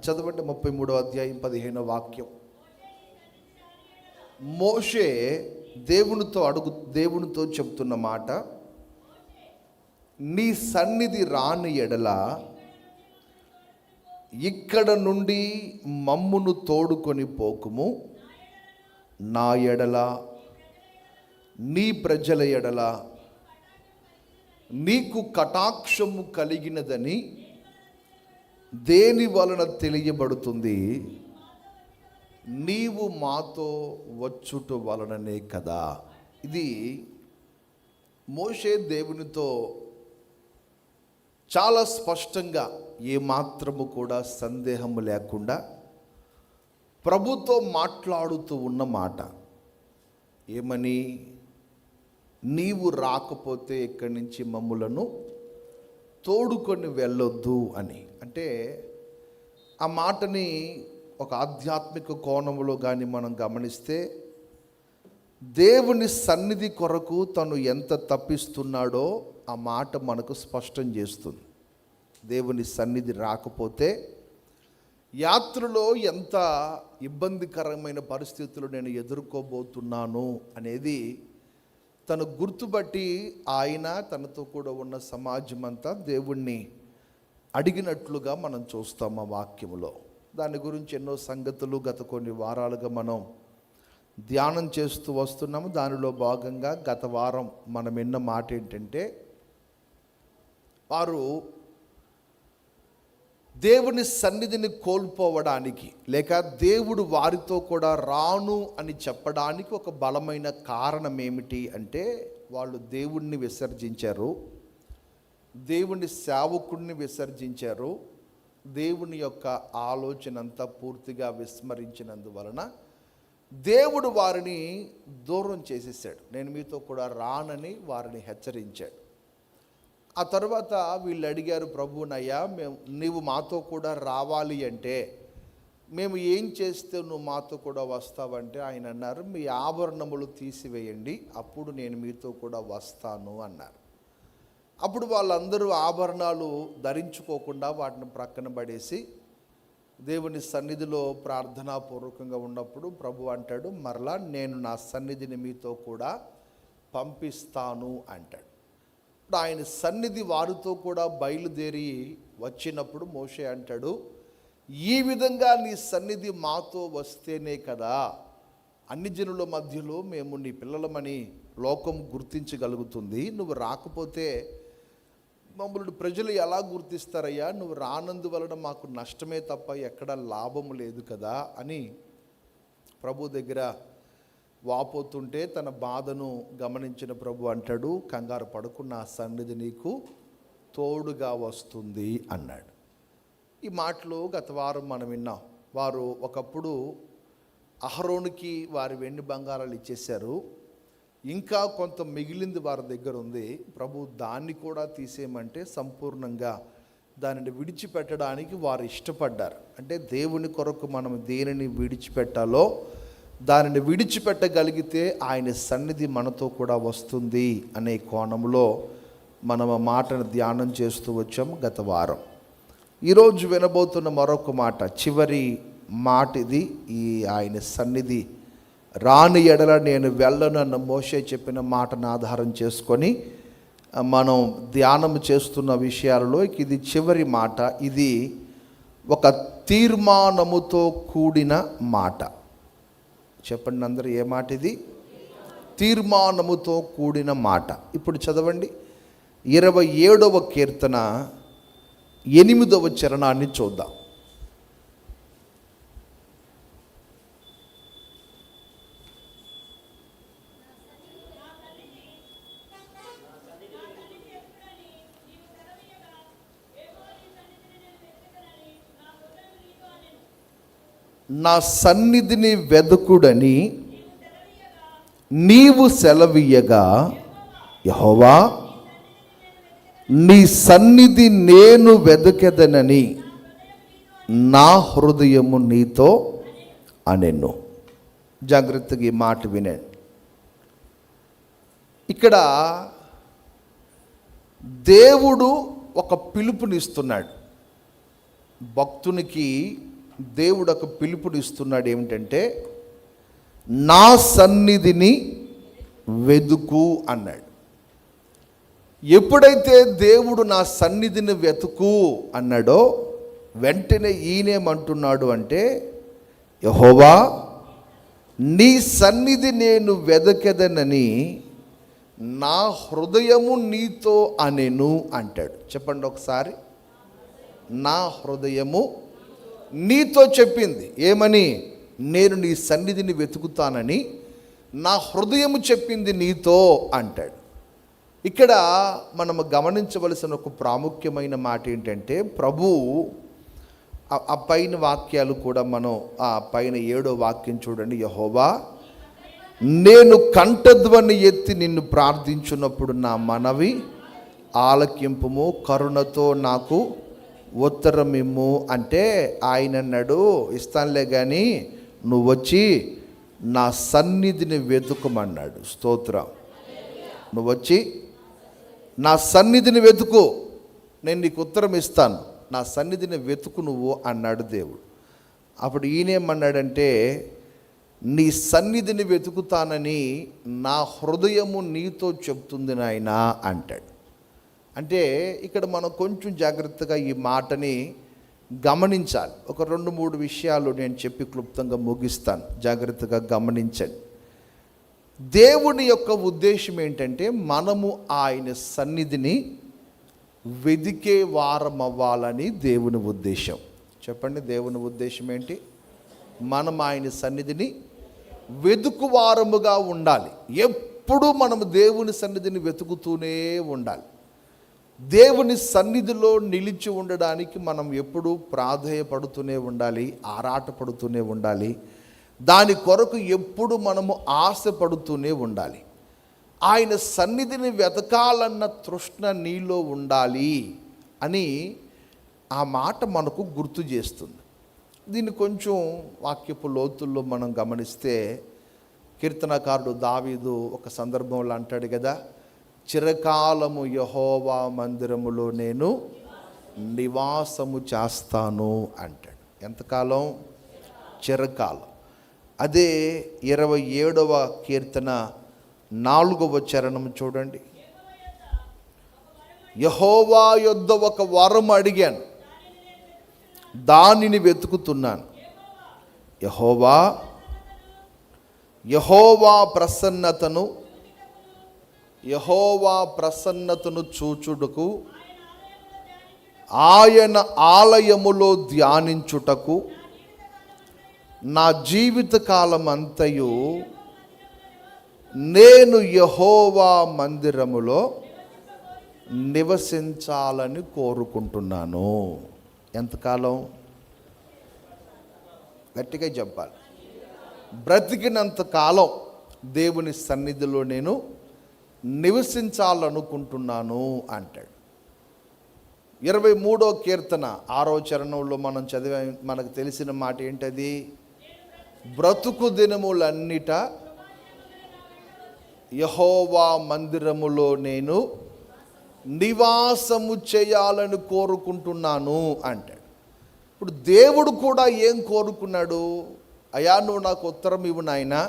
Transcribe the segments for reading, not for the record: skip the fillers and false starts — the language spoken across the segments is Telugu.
చదవండి 33వ అధ్యాయం 15వ వాక్యం. మోషే దేవునితో చెప్తున్న మాట, నీ సన్నిధి రాని ఎడల ఇక్కడ నుండి మమ్మును తోడుకొని పోకుము, నా ఎడల నీ ప్రజల ఎడల నీకు కటాక్షము కలిగినదని దేని వలన తెలియబడుతుంది? నీవు మాతో వచ్చుట వలననే కదా. ఇది మోషే దేవునితో చాలా స్పష్టంగా, ఏమాత్రము కూడా సందేహము లేకుండా ప్రభుతో మాట్లాడుతూ ఉన్న మాట. ఏమని? నీవు రాకపోతే ఇక్కడి నుంచి మమ్ములను తోడుకొని వెళ్ళొద్దు అని. అంటే ఆ మాటని ఒక ఆధ్యాత్మిక కోణంలో కానీ మనం గమనిస్తే, దేవుని సన్నిధి కొరకు తను ఎంత తప్పిస్తున్నాడో ఆ మాట మనకు స్పష్టం చేస్తుంది. దేవుని సన్నిధి రాకపోతే యాత్రలో ఎంత ఇబ్బందికరమైన పరిస్థితులు నేను ఎదుర్కోబోతున్నాను అనేది తను గుర్తుపట్టి ఆయన తనతో కూడా ఉన్న సమాజం అంతా దేవుణ్ణి అడిగినట్లుగా మనం చూస్తాం ఆ వాక్యములో. దాని గురించి ఎన్నో సంగతులు గత కొన్ని వారాలుగా మనం ధ్యానం చేస్తూ వస్తున్నాము. దానిలో భాగంగా గత వారం మనం విన్న మాట ఏంటంటే, వారు దేవుని సన్నిధిని కోల్పోవడానికి, లేక దేవుడు వారితో కూడా రాను అని చెప్పడానికి ఒక బలమైన కారణం ఏమిటి అంటే, వాళ్ళు దేవుణ్ణి విసర్జించారు, దేవుని సేవకుడిని విసర్జించారు, దేవుని యొక్క ఆలోచన అంతా పూర్తిగా విస్మరించినందువలన దేవుడు వారిని దూరం చేసేసాడు. నేను మీతో కూడా రానని వారిని హెచ్చరించాడు. ఆ తర్వాత వీళ్ళు అడిగారు, ప్రభువునయ్యా, నీవు మాతో కూడా రావాలి అంటే మేము ఏం చేస్తే నువ్వు మాతో కూడా వస్తావంటే ఆయన అన్నారు, మీ ఆభరణములు తీసివేయండి, అప్పుడు నేను మీతో కూడా వస్తాను అన్నారు. అప్పుడు వాళ్ళందరూ ఆభరణాలు ధరించుకోకుండా వాటిని ప్రక్కన పడేసి దేవుని సన్నిధిలో ప్రార్థనాపూర్వకంగా ఉన్నప్పుడు ప్రభు అంటాడు, మరలా నేను నా సన్నిధిని మీతో కూడా పంపిస్తాను అంటాడు. ఇప్పుడు ఆయన సన్నిధి వారితో కూడా బయలుదేరి వచ్చినప్పుడు మోషే అంటాడు, ఈ విధంగా నీ సన్నిధి మాతో వస్తేనే కదా అన్ని జనుల మధ్యలో మేము నీ పిల్లలమని లోకం గుర్తించగలుగుతుంది. నువ్వు రాకపోతే మమ్మల్ని ప్రజలు ఎలా గుర్తిస్తారయ్యా? నువ్వు రానందువలన మాకు నష్టమే తప్ప ఎక్కడ లాభము లేదు కదా అని ప్రభు దగ్గర వాపోతుంటే తన బాధను గమనించిన ప్రభు అంటాడు, కంగారు పడకు, నా సన్నిధి నీకు తోడుగా వస్తుంది అన్నాడు. ఈ మాటలు గత వారం మనం విన్నాం. వారు ఒకప్పుడు అహరోనుకి వారి వెండి బంగారాలు ఇచ్చేశారు, ఇంకా కొంత మిగిలింది వారి దగ్గర ఉంది. ప్రభు దాన్ని కూడా తీసేయమంటే సంపూర్ణంగా దానిని విడిచిపెట్టడానికి వారు ఇష్టపడ్డారు. అంటే దేవుని కొరకు మనం దేనిని విడిచిపెట్టాలో దానిని విడిచిపెట్టగలిగితే ఆయన సన్నిధి మనతో కూడా వస్తుంది అనే కోణంలో మనం ఆ మాటను ధ్యానం చేస్తూ వచ్చాం గత వారం. ఈరోజు వినబోతున్న మరొక మాట, చివరి మాట ఇది. ఈ ఆయన సన్నిధి రాని ఎడల నేను వెళ్ళను అన్న మోషే చెప్పిన మాటను ఆధారం చేసుకొని మనం ధ్యానం చేస్తున్న విషయాలలో ఇది చివరి మాట. ఇది ఒక తీర్మానముతో కూడిన మాట. చెప్పండి అందరూ, ఏ మాట ఇది? తీర్మానముతో కూడిన మాట. ఇప్పుడు చదవండి 27వ కీర్తన 8వ చరణాన్ని చూద్దాం. నా సన్నిధిని వెదుకుడని నీవు సెలవీయగా, యెహోవా నీ సన్నిధి నేను వెదకెదనని నా హృదయము నీతో అనెను. జాగ్రత్తగా ఈ మాట వినండి. ఇక్కడ దేవుడు ఒక పిలుపునిస్తున్నాడు. భక్తునికి దేవుడు ఒక పిలుపునిస్తున్నాడు, ఏమిటంటే నా సన్నిధిని వెదుకు అన్నాడు. ఎప్పుడైతే దేవుడు నా సన్నిధిని వెతుకు అన్నాడో వెంటనే ఈయనేమంటున్నాడు అంటే, యెహోవా నీ సన్నిధి నేను వెదకెదనని నా హృదయము నీతో అనెను అంటాడు. చెప్పండి ఒకసారి. నా హృదయము నీతో చెప్పింది ఏమని? నేను నీ సన్నిధిని వెతుకుతానని నా హృదయము చెప్పింది నీతో అంటాడు. ఇక్కడ మనము గమనించవలసిన ఒక ప్రాముఖ్యమైన మాట ఏంటంటే, ప్రభు ఆ పైన వాక్యాలు కూడా మనం ఆ పైన 7వ వాక్యం చూడండి. యెహోవా నేను కంఠధ్వని ఎత్తి నిన్ను ప్రార్థించున్నప్పుడు నా మనవి ఆలకింపుము, కరుణతో నాకు ఉత్తరమిమ్ము అంటే ఆయన అన్నాడు, ఇస్తానులే కానీ నువ్వు వచ్చి నా సన్నిధిని వెతుకుమన్నాడు. స్తోత్రం. నువ్వు వచ్చి నా సన్నిధిని వెతుకు, నేను నీకు ఉత్తరం ఇస్తాను, నా సన్నిధిని వెతుకు నువ్వు అన్నాడు దేవుడు. అప్పుడు ఈయనేమన్నాడంటే, నీ సన్నిధిని వెతుకుతానని నా హృదయము నీతో చెప్తుంది నాయనా అంటాడు. అంటే ఇక్కడ మనం కొంచెం జాగ్రత్తగా ఈ మాటని గమనించాలి. ఒక 2-3 విషయాలు నేను చెప్పి క్లుప్తంగా ముగిస్తాను, జాగ్రత్తగా గమనించండి. దేవుని యొక్క ఉద్దేశం ఏంటంటే, మనము ఆయన సన్నిధిని వెదికే వారం అవ్వాలని దేవుని ఉద్దేశం. చెప్పండి, దేవుని ఉద్దేశం ఏంటి? మనం ఆయన సన్నిధిని వెతుకు వారముగా ఉండాలి. ఎప్పుడు మనము దేవుని సన్నిధిని వెతుకుతూనే ఉండాలి. దేవుని సన్నిధిలో నిలిచి ఉండడానికి మనం ఎప్పుడూ ప్రాధేయపడుతూనే ఉండాలి, ఆరాటపడుతూనే ఉండాలి. దాని కొరకు ఎప్పుడు మనము ఆశపడుతూనే ఉండాలి. ఆయన సన్నిధిని వెతకాలన్న తృష్ణ నీలో ఉండాలి అని ఆ మాట మనకు గుర్తు చేస్తుంది. దీన్ని కొంచెం వాక్యపు లోతుల్లో మనం గమనిస్తే, కీర్తనకారుడు దావీదు ఒక సందర్భంలో అంటాడు కదా, చిరకాలము యెహోవా మందిరములో నేను నివాసము చేస్తాను అంటాడు. ఎంతకాలం? చిరకాలం. అదే 27వ కీర్తన 4వ చరణం చూడండి. యెహోవా యొద్ద ఒక వరం అడిగాను, దానిని వెతుకుతున్నాను. యెహోవా ప్రసన్నతను చూచుటకు, ఆయన ఆలయములో ధ్యానించుటకు నా జీవిత కాలం అంతయు నేను యెహోవా మందిరములో నివసించాలని కోరుకుంటున్నాను. ఎంతకాలం? గట్టిగా చెప్పాలి. బ్రతికినంత కాలం దేవుని సన్నిధిలో నేను నివసించాలనుకుంటున్నాను అంటాడు. 23వ కీర్తన 6వ చరణంలో మనం చదివే మనకు తెలిసిన మాట ఏంటది? బ్రతుకు దినములన్నిట యెహోవా మందిరములో నేను నివాసము చేయాలని కోరుకుంటున్నాను అంటాడు. ఇప్పుడు దేవుడు కూడా ఏం కోరుకున్నాడు? అయ్యా, నువ్వు నాకు ఉత్తరం ఇవ్వు నాయనా,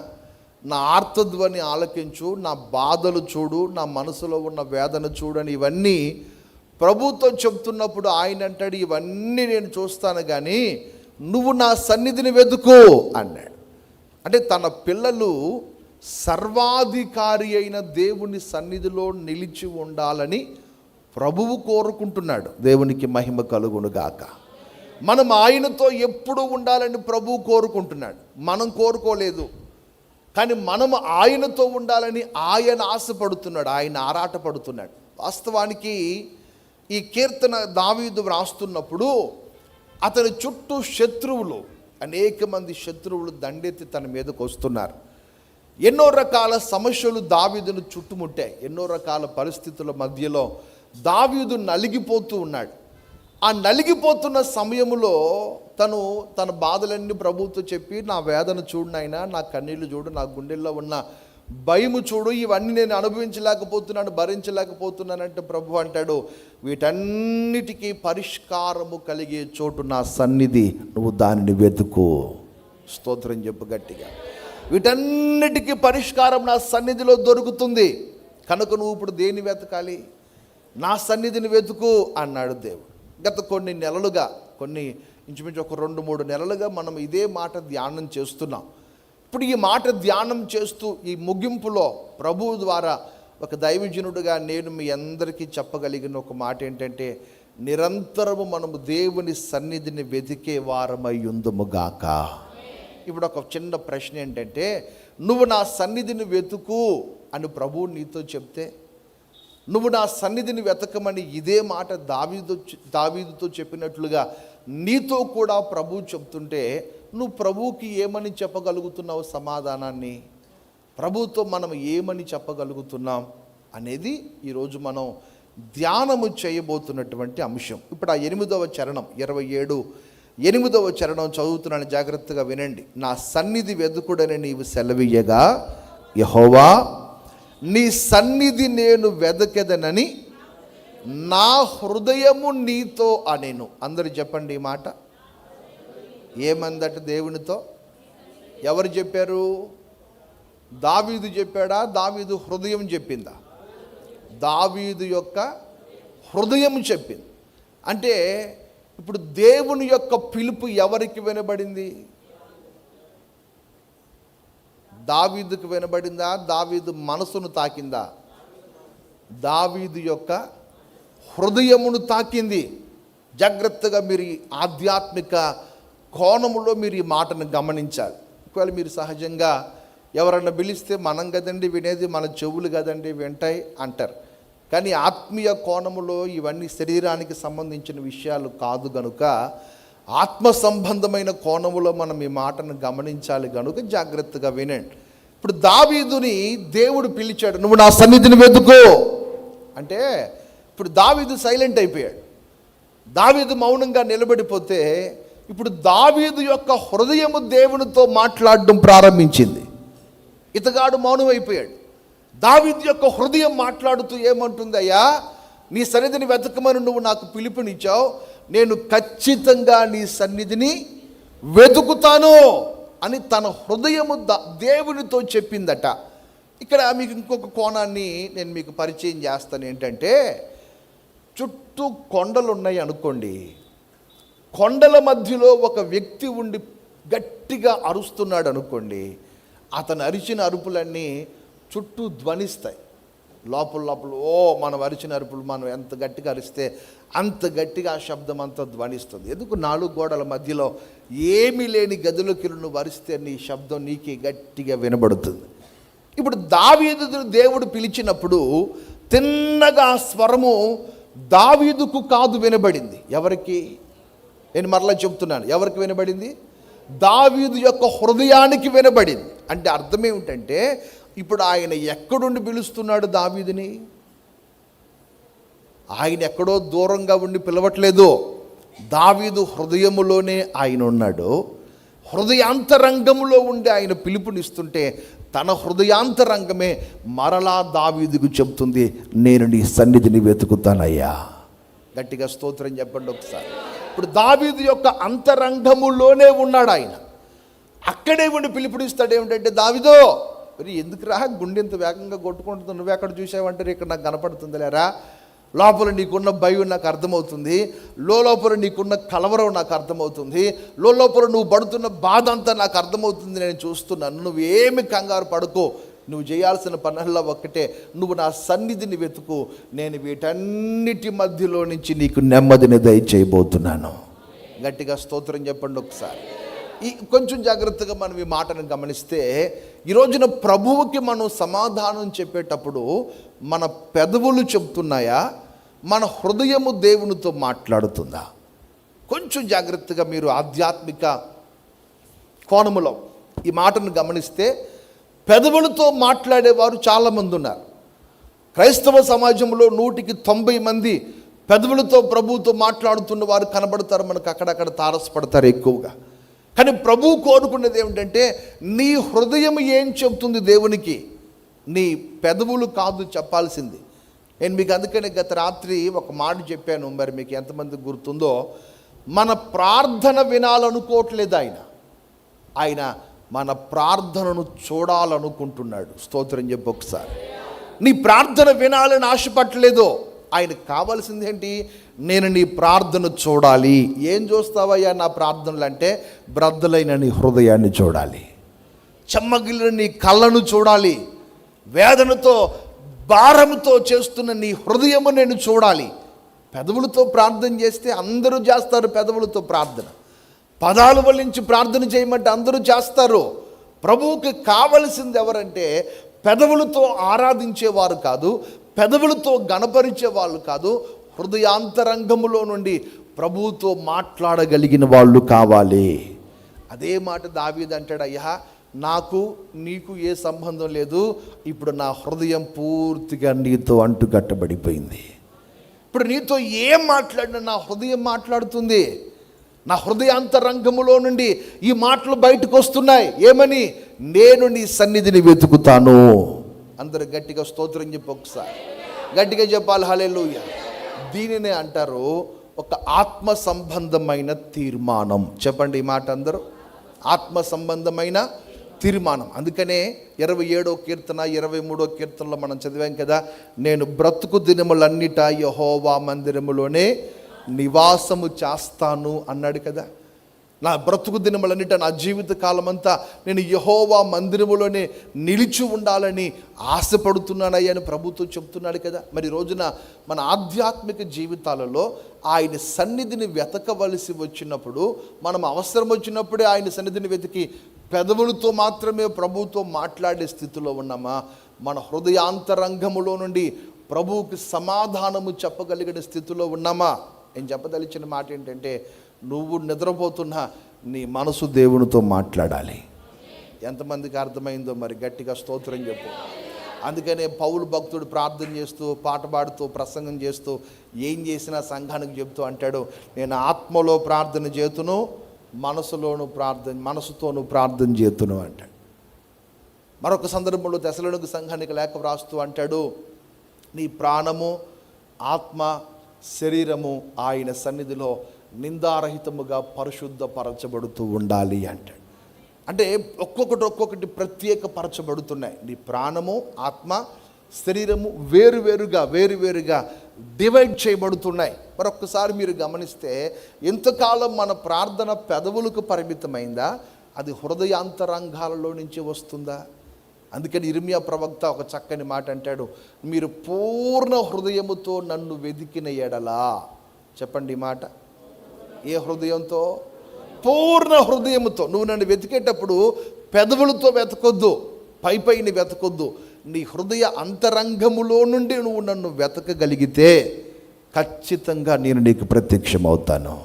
నా ఆర్తధ్వని ఆలకించు, నా బాధలు చూడు, నా మనసులో ఉన్న వేదన చూడని ఇవన్నీ ప్రభుతో చెప్తున్నప్పుడు ఆయన అంటాడు, ఇవన్నీ నేను చూస్తాను కానీ నువ్వు నా సన్నిధిని వెతుకు అన్నాడు. అంటే తన పిల్లలు సర్వాధికారి అయిన దేవుని సన్నిధిలో నిలిచి ఉండాలని ప్రభువు కోరుకుంటున్నాడు. దేవునికి మహిమ కలుగునుగాక. మనం ఆయనతో ఎప్పుడూ ఉండాలని ప్రభువు కోరుకుంటున్నాడు. మనం కోరుకోలేదు, కానీ మనం ఆయనతో ఉండాలని ఆయన ఆశపడుతున్నాడు, ఆయన ఆరాటపడుతున్నాడు. వాస్తవానికి ఈ కీర్తన దావీదు వ్రాస్తున్నప్పుడు అతని చుట్టూ శత్రువులు, అనేక మంది శత్రువులు దండెత్తి తన మీదకు వస్తున్నారు. ఎన్నో రకాల సమస్యలు దావీదును చుట్టుముట్టాయి. ఎన్నో రకాల పరిస్థితుల మధ్యలో దావీదు నలిగిపోతూ ఉన్నాడు. ఆ నలిగిపోతున్న సమయంలో తన బాధలన్నీ ప్రభువుతో చెప్పి, నా వేదన చూడు నాయనా, నా కన్నీళ్లు చూడు, నా గుండెల్లో ఉన్న భయము చూడు, ఇవన్నీ నేను అనుభవించలేకపోతున్నాను, భరించలేకపోతున్నానంటే ప్రభు అంటాడు, వీటన్నిటికీ పరిష్కారము కలిగే చోటు నా సన్నిధి, నువ్వు దానిని వెతుకు. స్తోత్రం చెప్పు గట్టిగా. వీటన్నిటికీ పరిష్కారం నా సన్నిధిలో దొరుకుతుంది కనుక నువ్వు ఇప్పుడు దేన్ని వెతకాలి? నా సన్నిధిని వెతుకు అన్నాడు దేవుడు. గత కొన్ని నెలలుగా, ఇంచుమించు ఒక 2-3 నెలలుగా మనం ఇదే మాట ధ్యానం చేస్తున్నాం. ఇప్పుడు ఈ మాట ధ్యానం చేస్తూ ఈ ముగింపులో ప్రభువు ద్వారా ఒక దైవజనుడిగా నేను మీ అందరికీ చెప్పగలిగిన ఒక మాట ఏంటంటే, నిరంతరము మనము దేవుని సన్నిధిని వెతికే వారమై ఉందుముగాక. ఇప్పుడు ఒక చిన్న ప్రశ్న ఏంటంటే, నువ్వు నా సన్నిధిని వెతుకు అని ప్రభువు నీతో చెప్తే, నువ్వు నా సన్నిధిని వెతకమని ఇదే మాట దావీదుతో చెప్పినట్లుగా నీతో కూడా ప్రభువు చెప్తుంటే, నువ్వు ప్రభువుకి ఏమని చెప్పగలుగుతున్నావు సమాధానాన్ని? ప్రభువుతో మనం ఏమని చెప్పగలుగుతున్నాం అనేది ఈరోజు మనం ధ్యానము చేయబోతున్నటువంటి అంశం. ఇప్పుడు ఆ 8వ చరణం 8వ చరణం చదువుతున్నాను, జాగ్రత్తగా వినండి. నా సన్నిధి వెతుకుడని నీవు సెలవీయగా, యెహోవా నీ సన్నిధి నేను వెదకెదనని నా హృదయము నీతో అనెను. అందరు చెప్పండి ఈ మాట. ఏమందట దేవునితో? ఎవరు చెప్పారు? దావీదు చెప్పాడా? దావీదు హృదయం చెప్పిందా? దావీదు యొక్క హృదయం చెప్పింది. అంటే ఇప్పుడు దేవుని యొక్క పిలుపు ఎవరికి వినబడింది? దావీదుకు వినబడిందా? దావీదు మనసును తాకిందా? దావీదు యొక్క హృదయమును తాకింది. జాగ్రత్తగా మీరు ఆధ్యాత్మిక కోణములో మీరు ఈ మాటను గమనించాలి. ఒకవేళ మీరు సహజంగా ఎవరన్నా పిలిస్తే మనం కదండి వినేది, మన చెవులు కదండి వింటాయి అంటారు. కానీ ఆత్మీయ కోణములో ఇవన్నీ శరీరానికి సంబంధించిన విషయాలు కాదు గనుక, ఆత్మ సంబంధమైన కోణములో మనం ఈ మాటను గమనించాలి గనుక జాగ్రత్తగా వినండి. ఇప్పుడు దావీదుని దేవుడు పిలిచాడు, నువ్వు నా సన్నిధిని వెతుకో అంటే ఇప్పుడు దావీదు సైలెంట్ అయిపోయాడు. దావీదు మౌనంగా నిలబడిపోతే ఇప్పుడు దావీదు యొక్క హృదయము దేవునితో మాట్లాడడం ప్రారంభించింది. ఇతగాడు మౌనం అయిపోయాడు. దావీదు యొక్క హృదయం మాట్లాడుతూ ఏమంటుంది? అయ్యా, నీ సన్నిధిని వెతకమని నువ్వు నాకు పిలుపునిచ్చావు, నేను ఖచ్చితంగా నీ సన్నిధిని వెతుకుతాను అని తన హృదయము దేవునితో చెప్పిందట. ఇక్కడ మీకు ఇంకొక కోణాన్ని నేను మీకు పరిచయం చేస్తాను. ఏంటంటే, చుట్టూ కొండలు ఉన్నాయి అనుకోండి, కొండల మధ్యలో ఒక వ్యక్తి ఉండి గట్టిగా అరుస్తున్నాడు అనుకోండి, అతను అరిచిన అరుపులన్నీ చుట్టూ ధ్వనిస్తాయి. లోపల మనం అరిచిన అరుపులు మనం ఎంత గట్టిగా అరిస్తే అంత గట్టిగా ఆ శబ్దం అంతా ధ్వనిస్తుంది. ఎందుకు? 4 గోడల మధ్యలో ఏమీ లేని గదిలోకి నువ్వు అరిస్తే నీ శబ్దం నీకే గట్టిగా వినబడుతుంది. ఇప్పుడు దావీదును దేవుడు పిలిచినప్పుడు తిన్నగా స్వరము దావీదుకు కాదు వినబడింది. ఎవరికి? నేను మరలా చెప్తున్నాను, ఎవరికి వినబడింది? దావీదు యొక్క హృదయానికి వినబడింది. అంటే అర్థం ఏమిటంటే, ఇప్పుడు ఆయన ఎక్కడుండి పిలుస్తున్నాడు దావీదుని? ఆయన ఎక్కడో దూరంగా ఉండి పిలవట్లేదు. దావీదు హృదయములోనే ఆయన ఉన్నాడు. హృదయాంతరంగంలో ఉండి ఆయన పిలుపునిస్తుంటే తన హృదయాంతరంగమే మరలా దావీదుకు చెప్తుంది, నేను నీ సన్నిధిని వెతుకుతానయ్యా. గట్టిగా స్తోత్రం చెప్పండి ఒకసారి. ఇప్పుడు దావీదు యొక్క అంతరంగములోనే ఉన్నాడు ఆయన. అక్కడే ఉండి పిలుపునిస్తాడు. ఏమిటంటే, దావీదో మరి ఎందుకు రా గుండె ఇంత వేగంగా కొట్టుకుంటుంది, నువ్వెక్కడ చూసావంటారు, ఇక్కడ నాకు కనపడుతుంది లేరా, లోపల నీకున్న భయం నాకు అర్థమవుతుంది, లోపల నీకున్న కలవరం నాకు అర్థమవుతుంది, లోపల నువ్వు పడుతున్న బాధ అంతా నాకు అర్థమవుతుంది, నేను చూస్తున్నాను. నువ్వేమి కంగారు పడుకో, నువ్వు చేయాల్సిన పనుల్లో ఒక్కటే, నువ్వు నా సన్నిధిని వెతుకు, నేను వీటన్నిటి మధ్యలో నుంచి నీకు నెమ్మదిని దయచేయబోతున్నాను. గట్టిగా స్తోత్రం చెప్పండి ఒకసారి. కొంచెం జాగ్రత్తగా మనం ఈ మాటను గమనిస్తే, ఈ రోజున ప్రభువుకి మనం సమాధానం చెప్పేటప్పుడు మన పెదవులు చెప్తున్నాయా, మన హృదయము దేవునితో మాట్లాడుతుందా? కొంచెం జాగ్రత్తగా మీరు ఆధ్యాత్మిక కోణములో ఈ మాటను గమనిస్తే, పెదవులతో మాట్లాడేవారు చాలామంది ఉన్నారు. క్రైస్తవ సమాజంలో 190 మంది పెదవులతో ప్రభువుతో మాట్లాడుతున్న వారు కనబడతారు మనకు, అక్కడక్కడ తారసపడతారు ఎక్కువగా. కానీ ప్రభువు కోరుకున్నది ఏమిటంటే, నీ హృదయం ఏం చెప్తుంది దేవునికి? నీ పెదవులు కాదు చెప్పాల్సింది. నేను మీకు అందుకనే గత రాత్రి ఒక మాట చెప్పాను, మరి మీకు ఎంతమంది గుర్తుందో. మన ప్రార్థన వినాలనుకోవట్లేదు ఆయన మన ప్రార్థనను చూడాలనుకుంటున్నాడు. స్తోత్రం చెప్పు ఒకసారి. నీ ప్రార్థన వినాలని ఆశపట్టలేదు. ఆయనకు కావాల్సింది ఏంటి? నేను నీ ప్రార్థన చూడాలి. ఏం చూస్తావయ్యా నా ప్రార్థనలు అంటే, బ్రద్దలైన నీ హృదయాన్ని చూడాలి, చెమ్మగిలిన నీ కళ్ళను చూడాలి, వేదనతో భారంతో చేస్తున్న నీ హృదయము నేను చూడాలి. పెదవులతో ప్రార్థన చేస్తే అందరూ చేస్తారు. పెదవులతో ప్రార్థన, పదాలు వల్లించి ప్రార్థన చేయమంటే అందరూ చేస్తారు. ప్రభువుకి కావలసింది ఎవరంటే, పెదవులతో ఆరాధించేవారు కాదు, పెదవులతో గణపరిచే వాళ్ళు కాదు, హృదయాంతరంగములో నుండి ప్రభువుతో మాట్లాడగలిగిన వాళ్ళు కావాలి. అదే మాట దావీదు అంటాడు, అయ్యా నాకు నీకు ఏ సంబంధం లేదు, ఇప్పుడు నా హృదయం పూర్తిగా నీతో అంటుకట్టబడిపోయింది. ఇప్పుడు నీతో ఏం మాట్లాడినా నా హృదయం మాట్లాడుతుంది. నా హృదయాంతరంగములో నుండి ఈ మాటలు బయటకు వస్తున్నాయి. ఏమని? నేను నీ సన్నిధిని వెతుకుతాను. అందరూ గట్టిగా స్తోత్రం చెప్పి ఒకసారి గట్టిగా చెప్పాలి హల్లెలూయా. దీనినే అంటారు ఒక ఆత్మ సంబంధమైన తీర్మానం. చెప్పండి ఈ మాట అందరూ. ఆత్మ సంబంధమైన తీర్మానం. అందుకనే 27వ కీర్తన 23వ కీర్తనలో మనం చదివాం కదా, నేను బ్రతుకు దినములన్నిటా యెహోవా మందిరములోనే నివాసము చేస్తాను అన్నాడు కదా. నా బ్రతుకు దినములన్నిట, నా జీవిత కాలమంతా నేను యెహోవా మందిరములోనే నిలిచి ఉండాలని ఆశపడుతున్నానయ్యని ప్రభుత్వం చెప్తున్నాడు కదా. మరి రోజున మన ఆధ్యాత్మిక జీవితాలలో ఆయన సన్నిధిని వెతకవలసి వచ్చినప్పుడు, మనం అవసరం వచ్చినప్పుడే ఆయన సన్నిధిని వెతికి పెదవులతో మాత్రమే ప్రభువుతో మాట్లాడే స్థితిలో ఉన్నామా? మన హృదయాంతరంగములో నుండి ప్రభువుకి సమాధానము చెప్పగలిగిన స్థితిలో ఉన్నామా? నేను చెప్పదలిచిన మాట ఏంటంటే, నువ్వు నిద్రపోతున్నా నీ మనసు దేవునితో మాట్లాడాలి. ఎంతమందికి అర్థమైందో మరి గట్టిగా స్తోత్రం చెప్పు. అందుకనే పౌలు భక్తుడు ప్రార్థన చేస్తూ, పాట పాడుతూ, ప్రసంగం చేస్తూ, ఏం చేసినా సంఘానికి చెప్తూ అంటాడు, నేను ఆత్మలో ప్రార్థన చేతును, మనసుతోనూ ప్రార్థన చేతును అంటాడు. మరొక సందర్భంలో తెసలోనిక సంఘానికి లేఖ వ్రాస్తూ అంటాడు, నీ ప్రాణము, ఆత్మ, శరీరము ఆయన సన్నిధిలో నిందారహితముగా పరిశుద్ధపరచబడుతూ ఉండాలి అంటాడు. అంటే ఒక్కొక్కటి ప్రత్యేకపరచబడుతున్నాయి. నీ ప్రాణము, ఆత్మ, శరీరము వేరువేరుగా డివైడ్ చేయబడుతున్నాయి. మరొక్కసారి మీరు గమనిస్తే, ఎంతకాలం మన ప్రార్థన పెదవులకు పరిమితమైందా, అది హృదయాంతరంగాలలో నుంచి వస్తుందా? అందుకని ఇర్మియా ప్రవక్త ఒక చక్కని మాట అంటాడు, మీరు పూర్ణ హృదయముతో నన్ను వెదికిన ఎడలా. చెప్పండి ఈ మాట. ఏ హృదయంతో? పూర్ణ హృదయముతో. నువ్వు నన్ను వెతికేటప్పుడు పెదవులతో వెతకొద్దు, పైని వెతకొద్దు. నీ హృదయ అంతరంగములో నుండి నువ్వు నన్ను వెతకగలిగితే ఖచ్చితంగా నేను నీకు ప్రత్యక్షమవుతాను.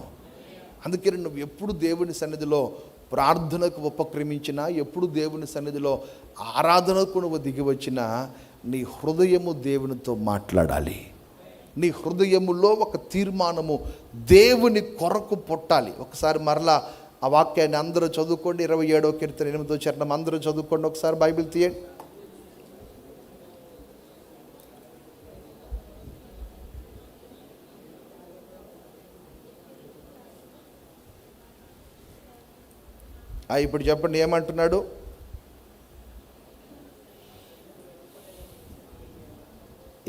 అందుకని నువ్వు ఎప్పుడు దేవుని సన్నిధిలో ప్రార్థనకు ఉపక్రమించినా, ఎప్పుడు దేవుని సన్నిధిలో ఆరాధనకు నువ్వు దిగి వచ్చినా, నీ హృదయము దేవునితో మాట్లాడాలి. నీ హృదయములో ఒక తీర్మానము దేవుని కొరకు పుట్టాలి. ఒకసారి మరలా ఆ వాక్యాన్ని అందరూ చదువుకోండి. 27వ కీర్తన 8వ చరణం అందరూ చదువుకోండి. ఒకసారి బైబిల్ తీయండి. ఇప్పుడు చెప్పండి ఏమంటున్నాడు?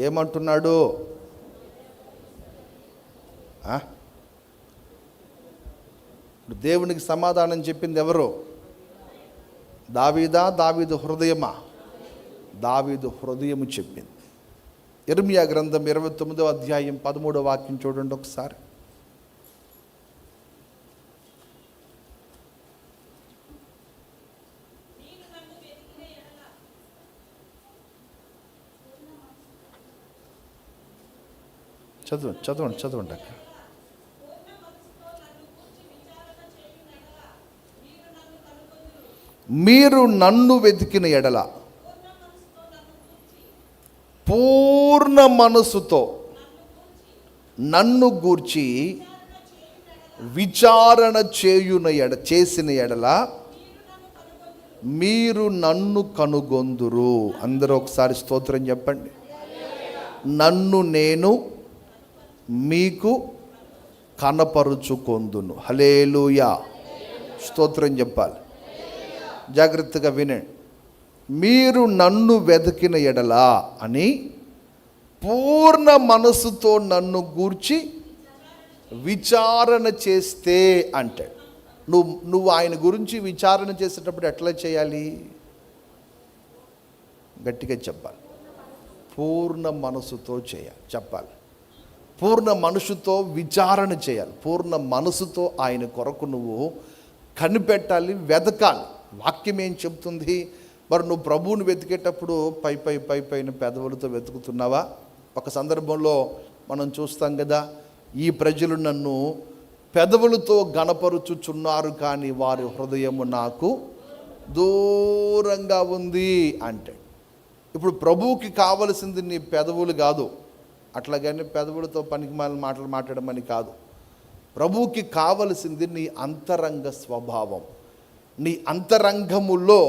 ఏమంటున్నాడు? దేవునికి సమాధానం చెప్పింది ఎవరు? దావీదా? దావీదు హృదయమా? దావీదు హృదయము చెప్పింది. ఇర్మియా గ్రంథం 29వ అధ్యాయం 13వ వాక్యం చూడండి ఒకసారి. చదవండి అక్క. మీరు నన్ను వెతికిన ఎడల, పూర్ణ మనసుతో నన్ను గూర్చి విచారణ చేసిన ఎడల మీరు నన్ను కనుగొందురు. అందరూ ఒకసారి స్తోత్రం చెప్పండి. నన్ను నేను మీకు కనపరుచుకొందును. హల్లెలూయా, స్తోత్రం చెప్పాలి. జాగ్రత్తగా వినండి. మీరు నన్ను వెతికిన ఎడలా అని పూర్ణ మనసుతో నన్ను గూర్చి విచారణ చేస్తే అంటే నువ్వు ఆయన గురించి విచారణ చేసేటప్పుడు ఎట్లా చేయాలి? గట్టిగా చెప్పాలి. పూర్ణ మనసుతో చేయాలి. చెప్పాలి, పూర్ణ మనసుతో విచారణ చేయాలి. పూర్ణ మనసుతో ఆయన కొరకు నువ్వు కనిపెట్టాలి, వెతకాలి. వాక్యం ఏం చెప్తుంది? మరి నువ్వు ప్రభువుని వెతికేటప్పుడు పైన పెదవులతో వెతుకుతున్నావా? ఒక సందర్భంలో మనం చూస్తాం కదా, ఈ ప్రజలు నన్ను పెదవులతో గణపరుచుచున్నారు కానీ వారి హృదయము నాకు దూరంగా ఉంది అంటే. ఇప్పుడు ప్రభువుకి కావలసింది నీ పెదవులు కాదు, అట్లాగని పెదవులతో పనికిమాలిన మాటలు మాట్లాడమని కాదు. ప్రభువుకి కావలసింది నీ అంతరంగ స్వభావం. నీ అంతరంగములో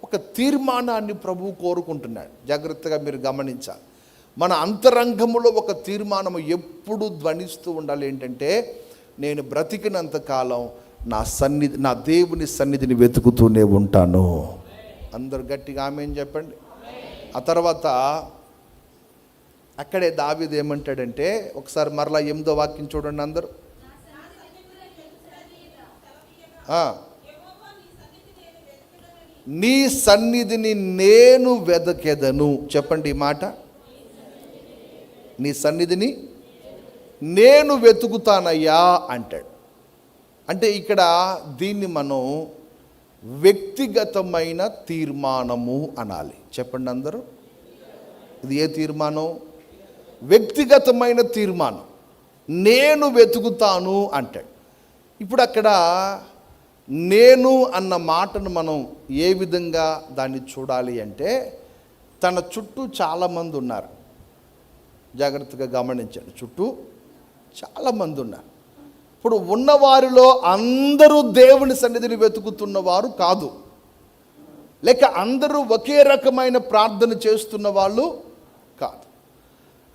ఒక తీర్మానాన్ని ప్రభువు కోరుకుంటున్నాడు. జాగ్రత్తగా మీరు గమనించాలి. మన అంతరంగములో ఒక తీర్మానం ఎప్పుడు ధ్వనిస్తూ ఉండాలి. ఏంటంటే, నేను బ్రతికినంతకాలం నా దేవుని సన్నిధిని వెతుకుతూనే ఉంటాను. అందరు గట్టిగా ఆమేన్ చెప్పండి. ఆ తర్వాత అక్కడే దావీదు ఏమంటాడంటే, ఒకసారి మరలా 8వ వాక్యం చూడండి అందరూ. నీ సన్నిధిని నేను వెదకెదను. చెప్పండి ఈ మాట. నీ సన్నిధిని నేను వెతుకుతానయ్యా అంటాడు. అంటే ఇక్కడ దీన్ని మనం వ్యక్తిగతమైన తీర్మానము అనాలి. చెప్పండి అందరూ. ఇది ఏ తీర్మానం? వ్యక్తిగతమైన తీర్మానం. నేను వెతుకుతాను అంటాడు. ఇప్పుడు అక్కడ నేను అన్న మాటను మనం ఏ విధంగా దాన్ని చూడాలి అంటే, తన చుట్టూ చాలామంది ఉన్నారు. జాగ్రత్తగా గమనించండి. చుట్టూ చాలామంది ఉన్నారు. ఇప్పుడు ఉన్నవారిలో అందరూ దేవుని సన్నిధిని వెతుకుతున్నవారు కాదు, లేక అందరూ ఒకే రకమైన ప్రార్థన చేస్తున్న వాళ్ళు కాదు,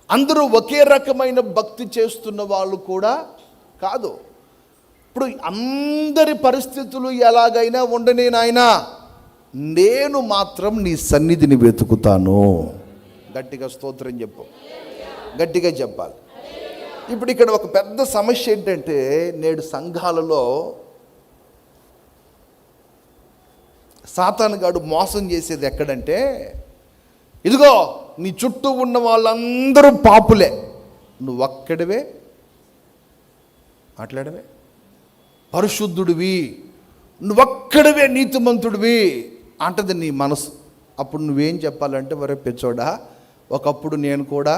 అందరూ ఒకే రకమైన భక్తి చేస్తున్న వాళ్ళు కూడా కాదు. ఇప్పుడు అందరి పరిస్థితులు ఎలాగైనా ఉండనే నాయనా, నేను మాత్రం నీ సన్నిధిని వెతుకుతాను. గట్టిగా స్తోత్రం చెప్పు, గట్టిగా చెప్పాలి. ఇప్పుడు ఇక్కడ ఒక పెద్ద సమస్య ఏంటంటే, నేడు సంఘాలలో సాతానుగాడు మోసం చేసేది ఎక్కడంటే, ఇదిగో నీ చుట్టూ ఉన్న వాళ్ళందరూ పాపులే, నువ్వు ఒక్కడివే మాట్లాడవే పరిశుద్ధుడివి, నువ్వొక్కడివే నీతిమంతుడివి అంటది నీ మనసు. అప్పుడు నువ్వేం చెప్పాలంటే, వరే పిచ్చోడా, ఒకప్పుడు నేను కూడా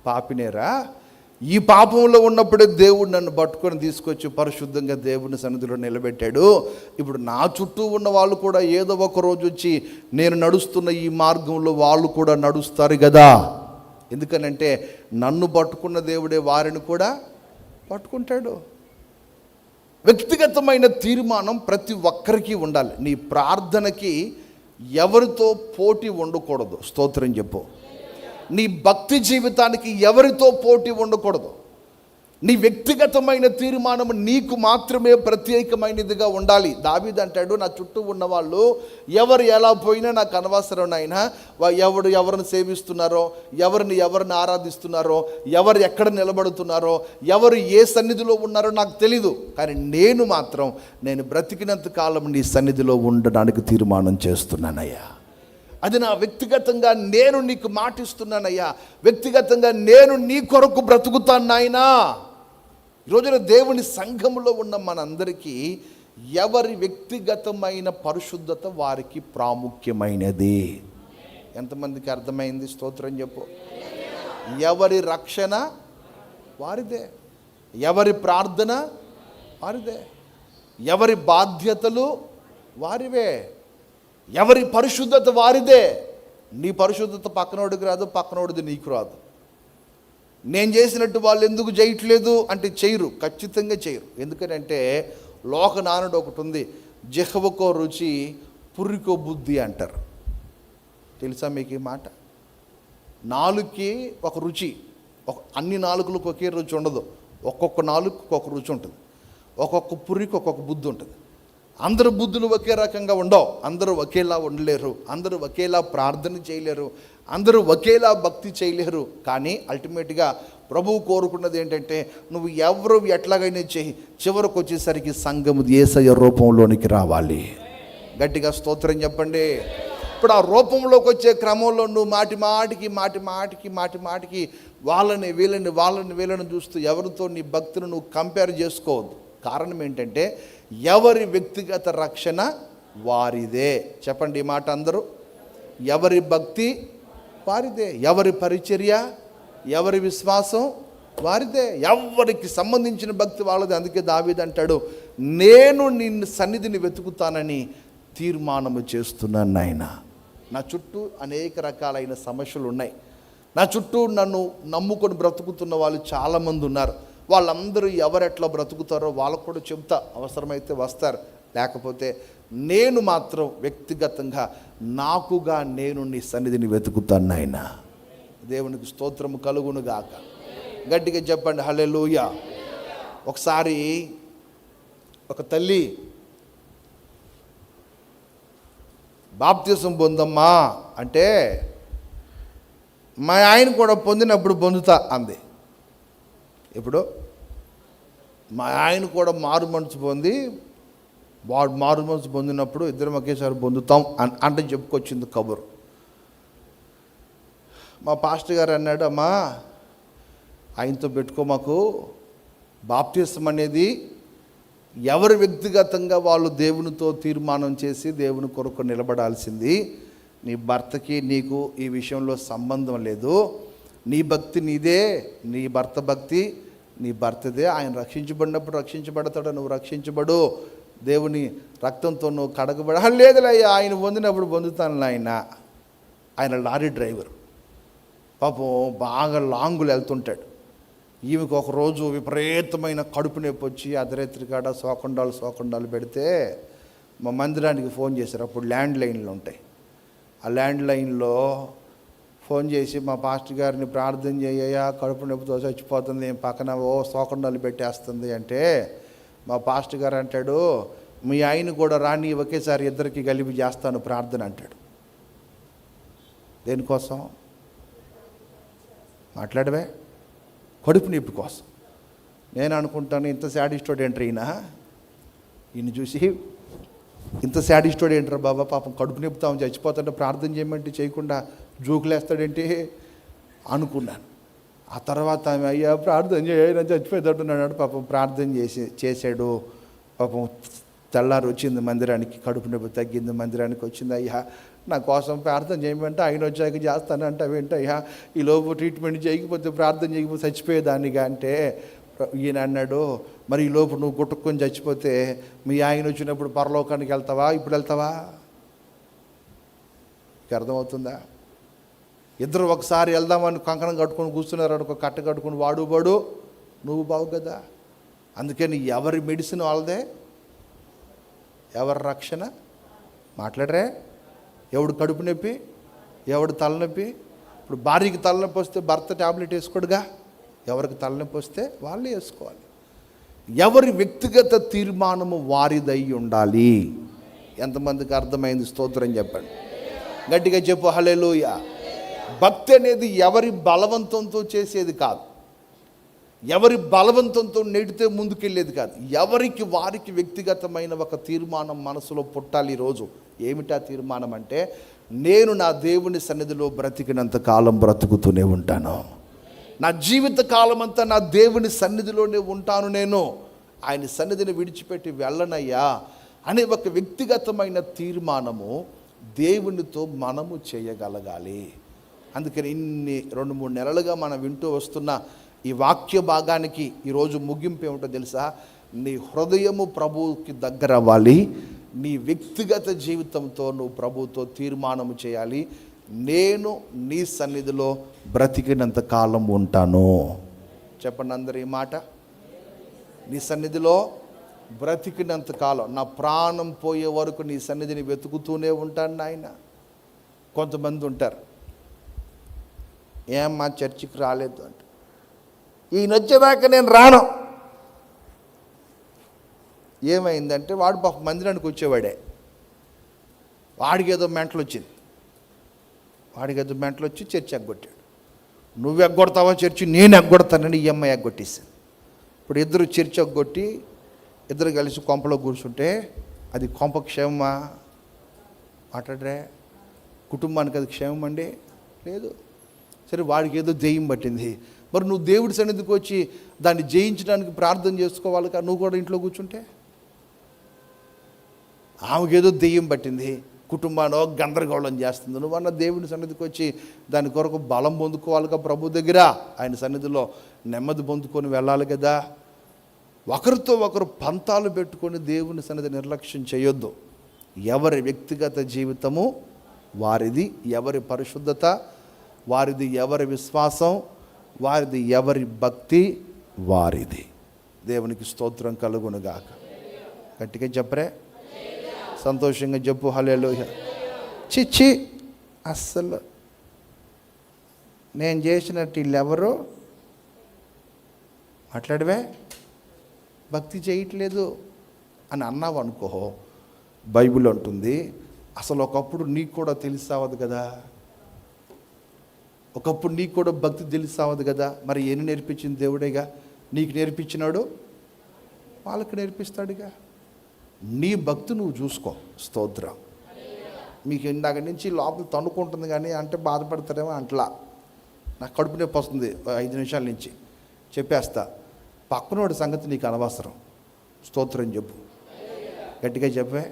పాపినేరా, ఈ పాపంలో ఉన్నప్పుడే దేవుడు నన్ను పట్టుకొని తీసుకొచ్చి పరిశుద్ధంగా దేవుని సన్నిధిలో నిలబెట్టాడు. ఇప్పుడు నా చుట్టూ ఉన్న వాళ్ళు కూడా ఏదో ఒక రోజు వచ్చి నేను నడుస్తున్న ఈ మార్గంలో వాళ్ళు కూడా నడుస్తారు కదా. ఎందుకనంటే నన్ను పట్టుకున్న దేవుడే వారిని కూడా పట్టుకుంటాడు. వ్యక్తిగతమైన తీర్మానం ప్రతి ఒక్కరికి ఉండాలి. నీ ప్రార్థనకి ఎవరితో పోటీ ఉండకూడదు. స్తోత్రం చెప్పు. నీ భక్తి జీవితానికి ఎవరితో పోటీ ఉండకూడదు. నీ వ్యక్తిగతమైన తీర్మానం నీకు మాత్రమే ప్రత్యేకమైనదిగా ఉండాలి. దావీదు అంటాడు, నా చుట్టూ ఉన్నవాళ్ళు ఎవరు ఎలా పోయినా నాకు అనవసరం నాయనా, ఎవరిని సేవిస్తున్నారో, ఎవరిని ఆరాధిస్తున్నారో, ఎవరు ఎక్కడ నిలబడుతున్నారో, ఎవరు ఏ సన్నిధిలో ఉన్నారో నాకు తెలీదు, కానీ నేను బ్రతికినంత కాలం నీ సన్నిధిలో ఉండడానికి తీర్మానం చేస్తున్నానయ్యా. అది నా వ్యక్తిగతంగా నేను నీకు మాటిస్తున్నానయ్యా. వ్యక్తిగతంగా నేను నీ కొరకు బ్రతుకుతాను నాయనా. ఈరోజున దేవుని సంఘములో ఉన్న మనందరికీ ఎవరి వ్యక్తిగతమైన పరిశుద్ధత వారికి ప్రాముఖ్యమైనది. ఎంతమందికి అర్థమైంది? స్తోత్రం చెప్పు. ఎవరి రక్షణ వారిదే, ఎవరి ప్రార్థన వారిదే, ఎవరి బాధ్యతలు వారివే, ఎవరి పరిశుద్ధత వారిదే. నీ పరిశుద్ధత పక్కనోడికి రాదు, పక్కనోడిది నీకు రాదు. నేను చేసినట్టు వాళ్ళు ఎందుకు చేయట్లేదు అంటే చేయరు, ఖచ్చితంగా చేయరు. ఎందుకంటే లోక నానుడు ఒకటి ఉంది, జిహ్వకో రుచి పుర్రికో బుద్ధి అంటారు. తెలుసా మీకు ఈ మాట? నాలుగుకి ఒక రుచి, అన్ని నాలుగులకు ఒకే రుచి ఉండదు. ఒక్కొక్క నాలుగుకి ఒక్కొక్క రుచి ఉంటుంది. ఒక్కొక్క పుర్రికి ఒక్కొక్క బుద్ధి ఉంటుంది. అందరు బుద్ధులు ఒకే రకంగా ఉండవు. అందరూ ఒకేలా ఉండలేరు. అందరూ ఒకేలా ప్రార్థన చేయలేరు. అందరూ ఒకేలా భక్తి చేయలేరు. కానీ అల్టిమేట్గా ప్రభువు కోరుకున్నది ఏంటంటే, నువ్వు ఎవరు ఎట్లాగైనా చేయి, చివరికి వచ్చేసరికి సంఘము యేసయ్య రూపంలోనికి రావాలి. గట్టిగా స్తోత్రం చెప్పండి. ఇప్పుడు ఆ రూపంలోకి వచ్చే క్రమంలో నువ్వు మాటి మాటికి వాళ్ళని వీళ్ళని చూస్తూ ఎవరితో నీ భక్తిని నువ్వు కంపేర్ చేసుకోవద్దు. కారణం ఏంటంటే, ఎవరి వ్యక్తిగత రక్షణ వారిదే. చెప్పండి ఈ మాట అందరూ. ఎవరి భక్తి వారిదే, ఎవరి పరిచర్య, ఎవరి విశ్వాసం వారిదే, ఎవరికి సంబంధించిన భక్తి వాళ్ళది. అందుకే దావీదు అంటాడు, నేను నిన్ను సన్నిధిని వెతుకుతానని తీర్మానము చేస్తున్నాను నాయన. నా చుట్టూ అనేక రకాలైన సమస్యలు ఉన్నాయి. నా చుట్టూ నన్ను నమ్ముకొని బ్రతుకుతున్న వాళ్ళు చాలామంది ఉన్నారు. వాళ్ళందరూ ఎవరెట్లా బ్రతుకుతారో వాళ్ళకు కూడా చెప్తా, అవసరమైతే వస్తారు. లేకపోతే నేను మాత్రం వ్యక్తిగతంగా నాకుగా నేను నీ సన్నిధిని వెతుకుతాను నాయన. దేవునికి స్తోత్రము కలుగును గాక. గట్టిగా చెప్పండి హల్లెలూయా. ఒకసారి ఒక తల్లి బాప్తిసం పొందమ్మా అంటే, మా ఆయన కూడా పొందినప్పుడు పొందుతా అంది. ఇప్పుడు మా ఆయన కూడా మారు మనసు పొంది, వాడు మారు మనసు పొందినప్పుడు ఇద్దరం ఒకేసారి పొందుతాం అంటే చెప్పుకొచ్చింది కబురు. మా పాస్టర్ గారు అన్నాడు, అమ్మా ఆయనతో పెట్టుకో, మాకు బాప్తిసం అనేది ఎవరు వ్యక్తిగతంగా వాళ్ళు దేవునితో తీర్మానం చేసి దేవుని కొరకు నిలబడాల్సింది. నీ భర్తకి నీకు ఈ విషయంలో సంబంధం లేదు. నీ భక్తి నీదే, నీ భర్త భక్తి నీ భర్తదే. ఆయన రక్షించబడినప్పుడు రక్షించబడతాడు, నువ్వు రక్షించబడు. దేవుని రక్తంతో నువ్వు కడగబడ. లేదులే, ఆయన పొందినప్పుడు పొందుతాను. ఆయన లారీ డ్రైవర్, పాపం బాగా లాంగులు వెళ్తుంటాడు. ఈమెకు ఒకరోజు విపరీతమైన కడుపు నొప్పి వచ్చి అర్ధరాత్రి కాడ శోకండాలు పెడితే మా మందిరానికి ఫోన్ చేశారు. అప్పుడు ల్యాండ్ లైన్లు ఉంటాయి. ఆ ల్యాండ్ లైన్లో ఫోన్ చేసి, మా పాస్టర్ గారిని ప్రార్థన చేయయ్యా, కడుపు నొప్పితో చచ్చిపోతుంది, పక్కన శోకండాలు పెట్టేస్తుంది అంటే, మా పాస్టర్ గారు అంటాడు, మీ ఆయన కూడా రాని, ఒకేసారి ఇద్దరికి కలిపి చేస్తాను ప్రార్థన అంటాడు. దేనికోసం మాట్లాడవే? కడుపు నొప్పి కోసం. నేను అనుకుంటాను, ఇంత శాడిస్టోడ్ ఏంట్రా ఈయన చూసి, ఇంత శాడిస్టోడ్ ఏంట్రా బాబా, పాపం కడుపు నొప్పుతాం చచ్చిపోతాంటే ప్రార్థన చేయమంటే చేయకుండా జోకులేస్తాడేంటి అనుకున్నాను. ఆ తర్వాత ఆమె, అయ్యా ప్రార్థన చేయని చచ్చిపోయేటట్టున్నాడు. పాపం ప్రార్థన చేశాడు. పాపం తెల్లారు వచ్చింది మందిరానికి, కడుపు నొప్పి తగ్గింది, మందిరానికి వచ్చింది. అయ్యా నా కోసం ప్రార్థన చేయమంటే ఆయన వచ్చాక చేస్తానంటే అవేంటి అయ్యా, ఈలోపు ట్రీట్మెంట్ చేయకపోతే ప్రార్థన చేయకపోతే చచ్చిపోయేదాన్నిగా అంటే, ఈయన అన్నాడు, మరి ఈలోపు నువ్వు గుట్టుకొని చచ్చిపోతే మీ ఆయన వచ్చినప్పుడు పరలోకానికి వెళ్తావా, ఇప్పుడు వెళ్తావా? అర్థమవుతుందా? ఇద్దరు ఒకసారి వెళ్దామని కంకణం కట్టుకొని కూర్చున్నారు అనుకో, కట్ట కట్టుకొని వాడు నువ్వు బావు కదా. అందుకని ఎవరి మెడిసిన్ వాళ్ళదే, ఎవరి రక్షణ మాట్లాడరే. ఎవడు కడుపు నొప్పి, ఎవడు తలనొప్పి. ఇప్పుడు భార్యకి తలనొప్పి వస్తే భర్త ట్యాబ్లెట్ వేసుకోడుగా, ఎవరికి తలనొప్పి వస్తే వాళ్ళే వేసుకోవాలి. ఎవరి వ్యక్తిగత తీర్మానము వారిదై ఉండాలి. ఎంతమందికి అర్థమైంది? స్తోత్రం చెప్పండి, గట్టిగా చెప్పు హల్లెలూయా. భక్తి అనేది ఎవరి బలవంతంతో చేసేది కాదు, ఎవరి బలవంతంతో నెడితే ముందుకెళ్ళేది కాదు. ఎవరికి వారికి వ్యక్తిగతమైన ఒక తీర్మానం మనసులో పుట్టాలి. ఈరోజు ఏమిటా తీర్మానం అంటే, నేను నా దేవుని సన్నిధిలో బ్రతికినంత కాలం బ్రతుకుతూనే ఉంటాను, నా జీవిత కాలం అంతా నా దేవుని సన్నిధిలోనే ఉంటాను, నేను ఆయన సన్నిధిని విడిచిపెట్టి వెళ్ళనయ్యా అనే ఒక వ్యక్తిగతమైన తీర్మానము దేవునితో మనము చేయగలగాలి. అందుకని ఇన్ని 2-3 నెలలుగా మనం వింటూ వస్తున్న ఈ వాక్య భాగానికి ఈరోజు ముగింపు ఏమిటో తెలుసా? నీ హృదయము ప్రభువుకి దగ్గర అవ్వాలి. నీ వ్యక్తిగత జీవితంతో నువ్వు ప్రభువుతో తీర్మానము చేయాలి. నేను నీ సన్నిధిలో బ్రతికినంత కాలం ఉంటాను. చెప్పండి అందరూ ఈ మాట. నీ సన్నిధిలో బ్రతికినంత కాలం, నా ప్రాణం పోయే వరకు నీ సన్నిధిని వెతుకుతూనే ఉంటాను నాయన. కొంతమంది ఉంటారు, ఏం మా చర్చికి రాలేదు అంటే, ఈయన వచ్చేదాకా నేను రాను. ఏమైందంటే వాడు మందిరానికి వచ్చేవాడే, వాడికి ఏదో మెంటలు వచ్చింది, చర్చి ఎగ్గొట్టాడు. నువ్వు ఎగ్గొడతావా చర్చి, నేను ఎగ్గొడతానని ఈ అమ్మాయి ఎగ్గొట్టేసాను. ఇప్పుడు ఇద్దరు చర్చి ఎగ్గొట్టి ఇద్దరు కలిసి కొంపలో కూర్చుంటే అది కొంప క్షేమమా? మాట్లాడరే, కుటుంబానికి అది క్షేమం అండి? లేదు. సరే, వాడికి ఏదో దెయ్యం పట్టింది, మరి నువ్వు దేవుడి సన్నిధికి వచ్చి దాన్ని జయించడానికి ప్రార్థన చేసుకోవాలి కదా, నువ్వు కూడా ఇంట్లో కూర్చుంటే. ఆమెకేదో దెయ్యం పట్టింది, కుటుంబాన్ని గందరగోళం చేస్తుంది, నువ్వు అన్న దేవుడి సన్నిధికి వచ్చి దాని కొరకు బలం పొందుకోవాలిగా ప్రభు దగ్గర, ఆయన సన్నిధిలో నెమ్మది పొందుకొని వెళ్ళాలి కదా. ఒకరితో ఒకరు పంతాలు పెట్టుకొని దేవుని సన్నిధి నిర్లక్ష్యం చేయొద్దు. ఎవరి వ్యక్తిగత జీవితము వారిది, ఎవరి పరిశుద్ధత వారిది, ఎవరి విశ్వాసం వారిది, ఎవరి భక్తి వారిది. దేవునికి స్తోత్రం కలుగునుగాక. గట్టిగా చెప్పరే, సంతోషంగా చెప్పు హల్లెలూయా. చిచ్చి, అస్సలు నేను చేసినట్టు వీళ్ళెవరు మాట్లాడవే, భక్తి చేయట్లేదు అని అన్నావు అనుకో, బైబిల్ అంటుంది అసలు ఒకప్పుడు నీకు కూడా తెలిసావదు కదా, ఒకప్పుడు నీకు కూడా భక్తి తెలిసావదు కదా. మరి ఎన్ని నేర్పించింది దేవుడేగా, నీకు నేర్పించినాడు వాళ్ళకి నేర్పిస్తాడుగా. నీ భక్తి నువ్వు చూసుకో. స్తోత్రం. మీకు ఇందాక నుంచి లోపల తన్నుకుంటుంది కానీ అంటే బాధపడతారేమో అంట్లా, నాకు కడుపు నొప్పి వస్తుంది 5 నిమిషాల నుంచి చెప్పేస్తా. పక్కనోడి సంగతి నీకు అనవసరం. స్తోత్రం చెప్పు, గట్టిగా చెప్పే.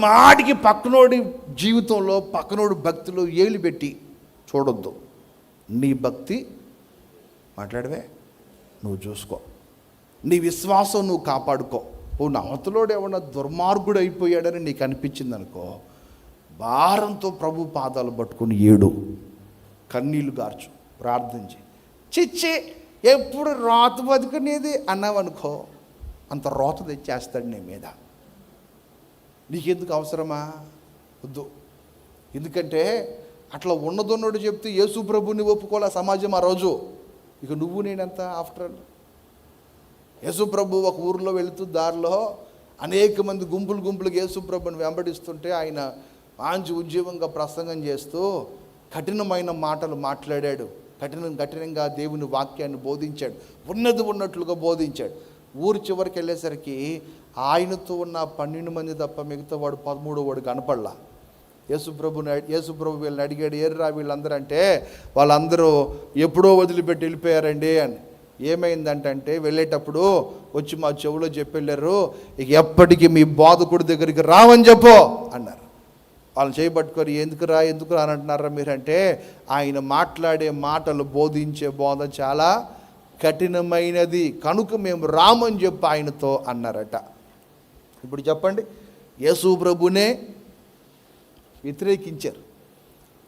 మాటికి పక్కనోడి జీవితంలో, పక్కనోడి భక్తిలో ఏలు పెట్టి చూడొద్దు. నీ భక్తి మాట్లాడవే నువ్వు చూసుకో, నీ విశ్వాసం నువ్వు కాపాడుకో. నా అవతలోడు ఏమన్నా దుర్మార్గుడు అయిపోయాడని నీకు అనిపించింది అనుకో, భారంతో ప్రభు పాదాలు పట్టుకుని ఏడు, కన్నీళ్లు గార్చు, ప్రార్థించి, చిచ్చి ఎప్పుడు రోత బతుకునేది అన్నావనుకో, అంత రోత తెచ్చేస్తాడు నీ మీద. నీకెందుకు అవసరమా? వద్దు. ఎందుకంటే అట్లా ఉన్నదొన్నోడు చెప్తే యేసు ప్రభుని ఒప్పుకోలే సమాజం ఆ రోజు. ఇక నువ్వు నేనంత ఆఫ్టర్ ఆల్. యేసు ప్రభు ఒక ఊరిలో వెళుతూ దారిలో అనేక మంది గుంపులుగా యేసు ప్రభుని వెంబడిస్తుంటే ఆయన మంచి ఉద్యమంగా ప్రసంగం చేస్తూ కఠినమైన మాటలు మాట్లాడాడు. కఠినంగా దేవుని వాక్యాన్ని బోధించాడు, ఉన్నట్లుగా బోధించాడు. ఊరు చివరికి వెళ్ళేసరికి ఆయనతో ఉన్న 12 మంది తప్ప మిగతా వాడు 13వ వాడు కనపడలా. యేసు ప్రభు వీళ్ళని అడిగాడు, ఏర్రా వీళ్ళందరూ అంటే, వాళ్ళందరూ ఎప్పుడో వదిలిపెట్టి వెళ్ళిపోయారండి అని. ఏమైందంటే వెళ్ళేటప్పుడు వచ్చి మా చెవులో చెప్పెళ్ళారు, ఇక ఎప్పటికీ మీ బోధకుడి దగ్గరికి రావని చెప్పు అన్నారు. వాళ్ళని చేయబట్టుకొని ఎందుకు రానంటున్నారా మీరంటే, ఆయన మాట్లాడే మాటలు, బోధించే బోధ చాలా కఠినమైనది కనుక మేము రామని చెప్పి ఆయనతో అన్నారట. ఇప్పుడు చెప్పండి, యేసు ప్రభునే వ్యతిరేకించారు.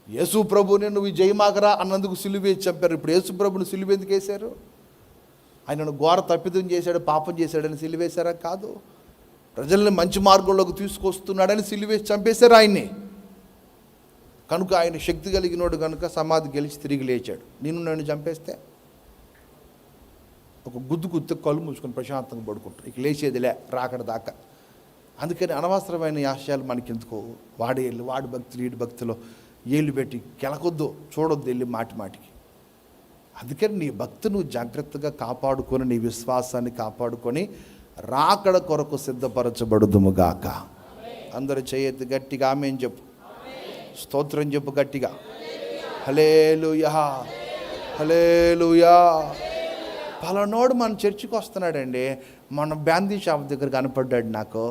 యేసు ప్రభునే నువ్వు జయమాకరా అన్నందుకు సిలువేసి చంపారు. ఇప్పుడు యేసు ప్రభుని సిలువ ఎందుకు వేశారు? ఆయనను ఘోర తప్పిదం చేశాడు, పాపం చేశాడని సిలువేశారా? కాదు, ప్రజల్ని మంచి మార్గంలోకి తీసుకొస్తున్నాడని సిలువేసి చంపేశారు ఆయన్ని. కనుక ఆయన శక్తి కలిగినోడు కనుక సమాధి గెలిచి తిరిగి లేచాడు. నన్ను చంపేస్తే ఒక గుద్దు కళ్ళు మూసుకొని ప్రశాంతంగా పడుకుంటారు, ఇక లేచేదిలే రాకడ దాకా. అందుకని అనవసరమైన ఆశయాలు మనకెందుకు? వాడి భక్తులు వీడి భక్తిలో ఏళ్ళు పెట్టి కెలకొద్దు, చూడొద్దు వెళ్ళి మాటికి. అందుకని నీ భక్తి నువ్వు జాగ్రత్తగా కాపాడుకొని, నీ విశ్వాసాన్ని కాపాడుకొని రాకడ కొరకు సిద్ధపరచబడుదుముగాక. అందరూ చేయొద్దు, గట్టిగా ఆమేన్ చెప్పు, స్తోత్రం చెప్పు గట్టిగా. హల్లెలూయా, హల్లెలూయా. పలానోడు మన చర్చికి వస్తున్నాడండి, మన బ్యాందీ షాప్ దగ్గర కనపడ్డాడు నాకు.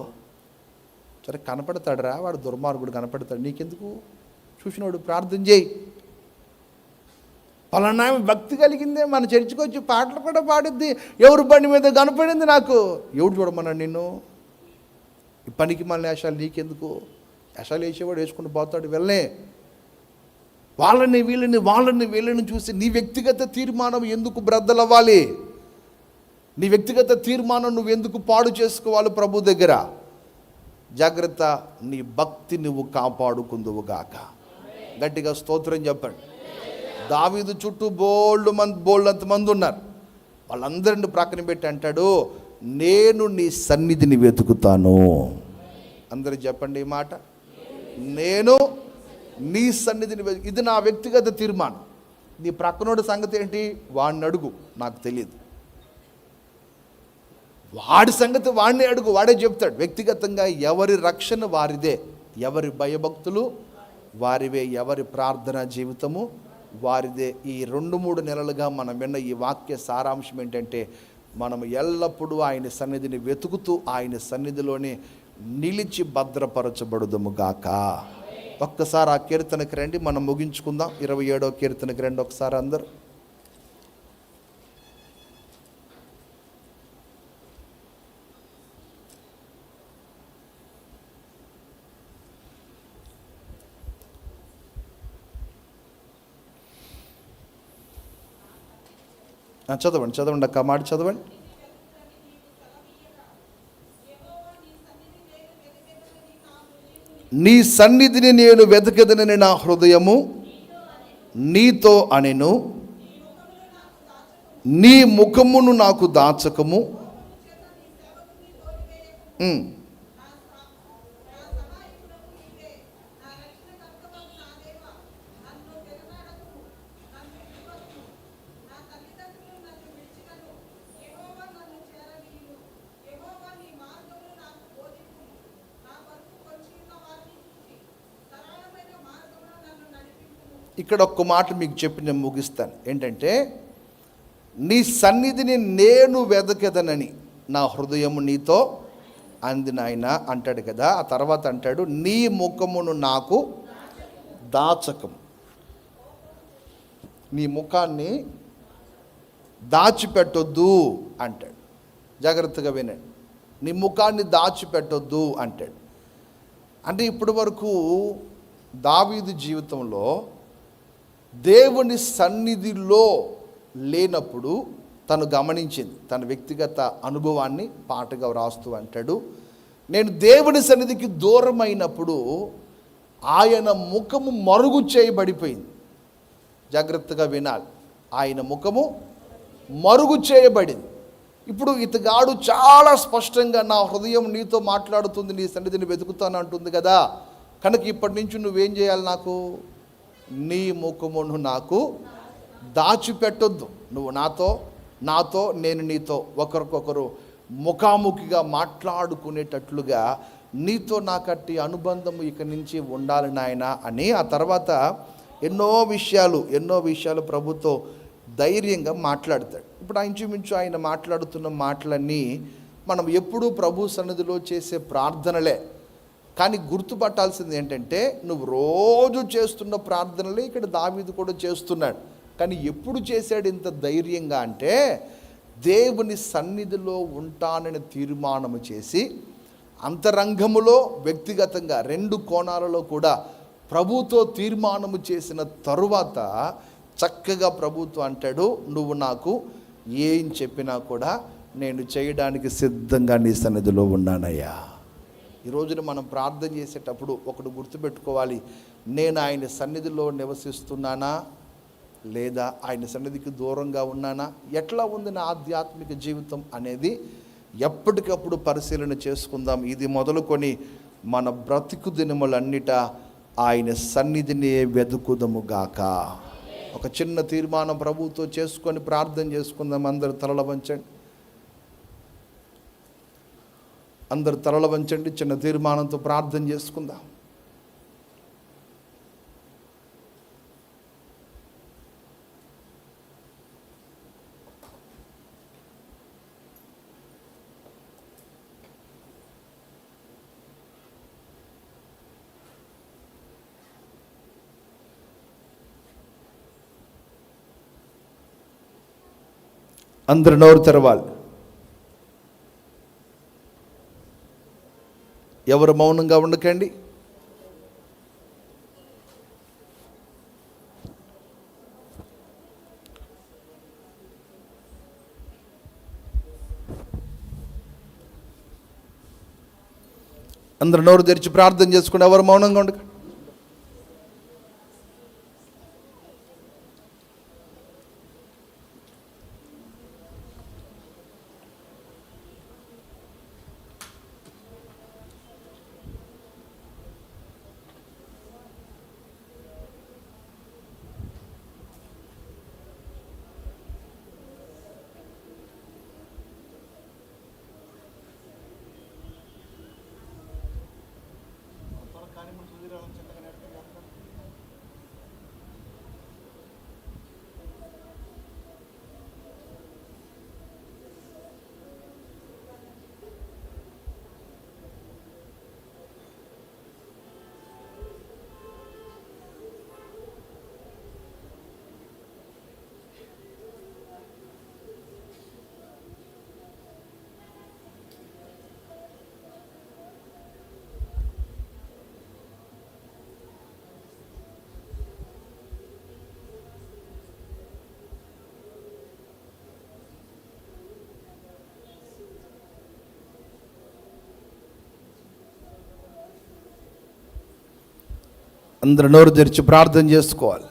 సరే కనపడతాడురా, వాడు దుర్మార్గుడు కనపడతాడు, నీకెందుకు? చూసినోడు ప్రార్థన చేయి. పలానా భక్తి కలిగిందే మన చర్చికి వచ్చి పాటలు కూడా పాడిద్ది, ఎవరు బండి మీద కనపడింది నాకు. ఎవడు చూడమన్నాడు నిన్ను? ఈ పనికి మళ్ళీ వేషాలు నీకెందుకు? వేషాలు వేసేవాడు వేసుకుంటూ పోతాడు, వెళ్ళనే. వాళ్ళని వీళ్ళని చూసి నీ వ్యక్తిగత తీర్మానం ఎందుకు బ్రద్దలవ్వాలి? నీ వ్యక్తిగత తీర్మానం నువ్వు ఎందుకు పాడు చేసుకోవాలి ప్రభు దగ్గర? జాగ్రత్త, నీ భక్తి నువ్వు కాపాడుకుందువుగాక. గట్టిగా స్తోత్రం చెప్పండి. దావీదు చుట్టూ బోల్డంత మంది ఉన్నారు. వాళ్ళందరిని ప్రక్కన పెట్టి అంటాడు, నేను నీ సన్నిధిని వెతుకుతాను. అందరూ చెప్పండి ఈ మాట, నేను నీ సన్నిధిని ఇది నా వ్యక్తిగత తీర్మానం. నీ ప్రక్కనోడి సంగతి ఏంటి? వాడిని అడుగు, నాకు తెలియదు. వాడి సంగతి వాడిని అడుగు, వాడే చెప్తాడు. వ్యక్తిగతంగా ఎవరి రక్షణ వారిదే, ఎవరి భయభక్తులు వారివే, ఎవరి ప్రార్థనా జీవితము వారిదే. ఈ 2-3 నెలలుగా మనం విన్న ఈ వాక్య సారాంశం ఏంటంటే, మనం ఎల్లప్పుడూ ఆయన సన్నిధిని వెతుకుతూ ఆయన సన్నిధిలోనే నిలిచి భద్రపరచబడుదుము గాక. ఒక్కసారి ఆ కీర్తనకి రండి, మనం ముగించుకుందాం. 27వ కీర్తనకి రండి ఒకసారి అందరు. చదవండి అక్క, మాట చదవండి. నీ సన్నిధిని నేను వెతకదనని నా హృదయము నీతో అనెను, నీ ముఖమును నాకు దాచకము. ఇక్కడ ఒక్క మాట మీకు చెప్పి నేను ముగిస్తాను. ఏంటంటే, నీ సన్నిధిని నేను వెదకెదనని నా హృదయము నీతో అంది నాయన అంటాడు కదా. ఆ తర్వాత అంటాడు, నీ ముఖమును నాకు దాచకము. నీ ముఖాన్ని దాచిపెట్టొద్దు అంటాడు. జాగ్రత్తగా వినండి, నీ ముఖాన్ని దాచిపెట్టొద్దు అంటాడు. అంటే ఇప్పటి వరకు దావీదు జీవితంలో దేవుని సన్నిధిలో లేనప్పుడు తను గమనించింది. తన వ్యక్తిగత అనుభవాన్ని పాటగా వ్రాస్తూ అంటాడు, నేను దేవుని సన్నిధికి దూరమైనప్పుడు ఆయన ముఖము మరుగు చేయబడిపోయింది. జాగ్రత్తగా వినాలి, ఆయన ముఖము మరుగు చేయబడింది. ఇప్పుడు ఇతగాడు చాలా స్పష్టంగా నా హృదయం నీతో మాట్లాడుతుంది, నీ సన్నిధిని వెతుకుతాను అంటుంది కదా. కనుక ఇప్పటి నుంచి నువ్వేం చేయాలి? నీ ముఖమును నాకు దాచిపెట్టొద్దు. నువ్వు నాతో నేను నీతో ఒకరికొకరు ముఖాముఖిగా మాట్లాడుకునేటట్లుగా నీతో నాకట్టి అనుబంధము ఇక నుంచి ఉండాలి నాయన అని. ఆ తర్వాత ఎన్నో విషయాలు ప్రభుతో ధైర్యంగా మాట్లాడతాడు. ఇప్పుడు ఇంచుమించు ఆయన మాట్లాడుతున్న మాటలన్నీ మనం ఎప్పుడూ ప్రభు సన్నిధిలో చేసే ప్రార్థనలే. కానీ గుర్తుపట్టాల్సింది ఏంటంటే, నువ్వు రోజు చేస్తున్న ప్రార్థనలే ఇక్కడ దావీదు కూడా చేస్తున్నాడు. కానీ ఎప్పుడు చేశాడు ఇంత ధైర్యంగా అంటే, దేవుని సన్నిధిలో ఉంటానని తీర్మానము చేసి అంతరంగములో వ్యక్తిగతంగా 2 కోణాలలో కూడా ప్రభుతో తీర్మానము చేసిన తరువాత చక్కగా ప్రభుతో అంటాడు, నువ్వు నాకు ఏం చెప్పినా కూడా నేను చేయడానికి సిద్ధంగా నీ సన్నిధిలో ఉన్నానయ్యా. ఈ రోజున మనం ప్రార్థన చేసేటప్పుడు ఒకటి గుర్తుపెట్టుకోవాలి, నేను ఆయన సన్నిధిలో నివసిస్తున్నానా లేదా ఆయన సన్నిధికి దూరంగా ఉన్నానా, ఎట్లా ఉంది నా ఆధ్యాత్మిక జీవితం అనేది ఎప్పటికప్పుడు పరిశీలన చేసుకుందాం. ఇది మొదలుకొని మన బ్రతుకు దినములన్నిట ఆయన సన్నిధిని వెతుకుదముగాక. ఒక చిన్న తీర్మానం ప్రభువుతో చేసుకొని ప్రార్థన చేసుకుందాం. అందరు తలల వంచండి, చిన్న తీర్మానంతో ప్రార్థన చేసుకుందాం. అందరు నోరు తెరవాలి. ఎవరు మౌనంగా ఉండకండి. అందరూ నోరు తెరిచి ప్రార్థన చేసుకుని ఎవరు మౌనంగా ఉండక. అందరూ నోరు తెరిచి ప్రార్థన చేసుకోవాలి.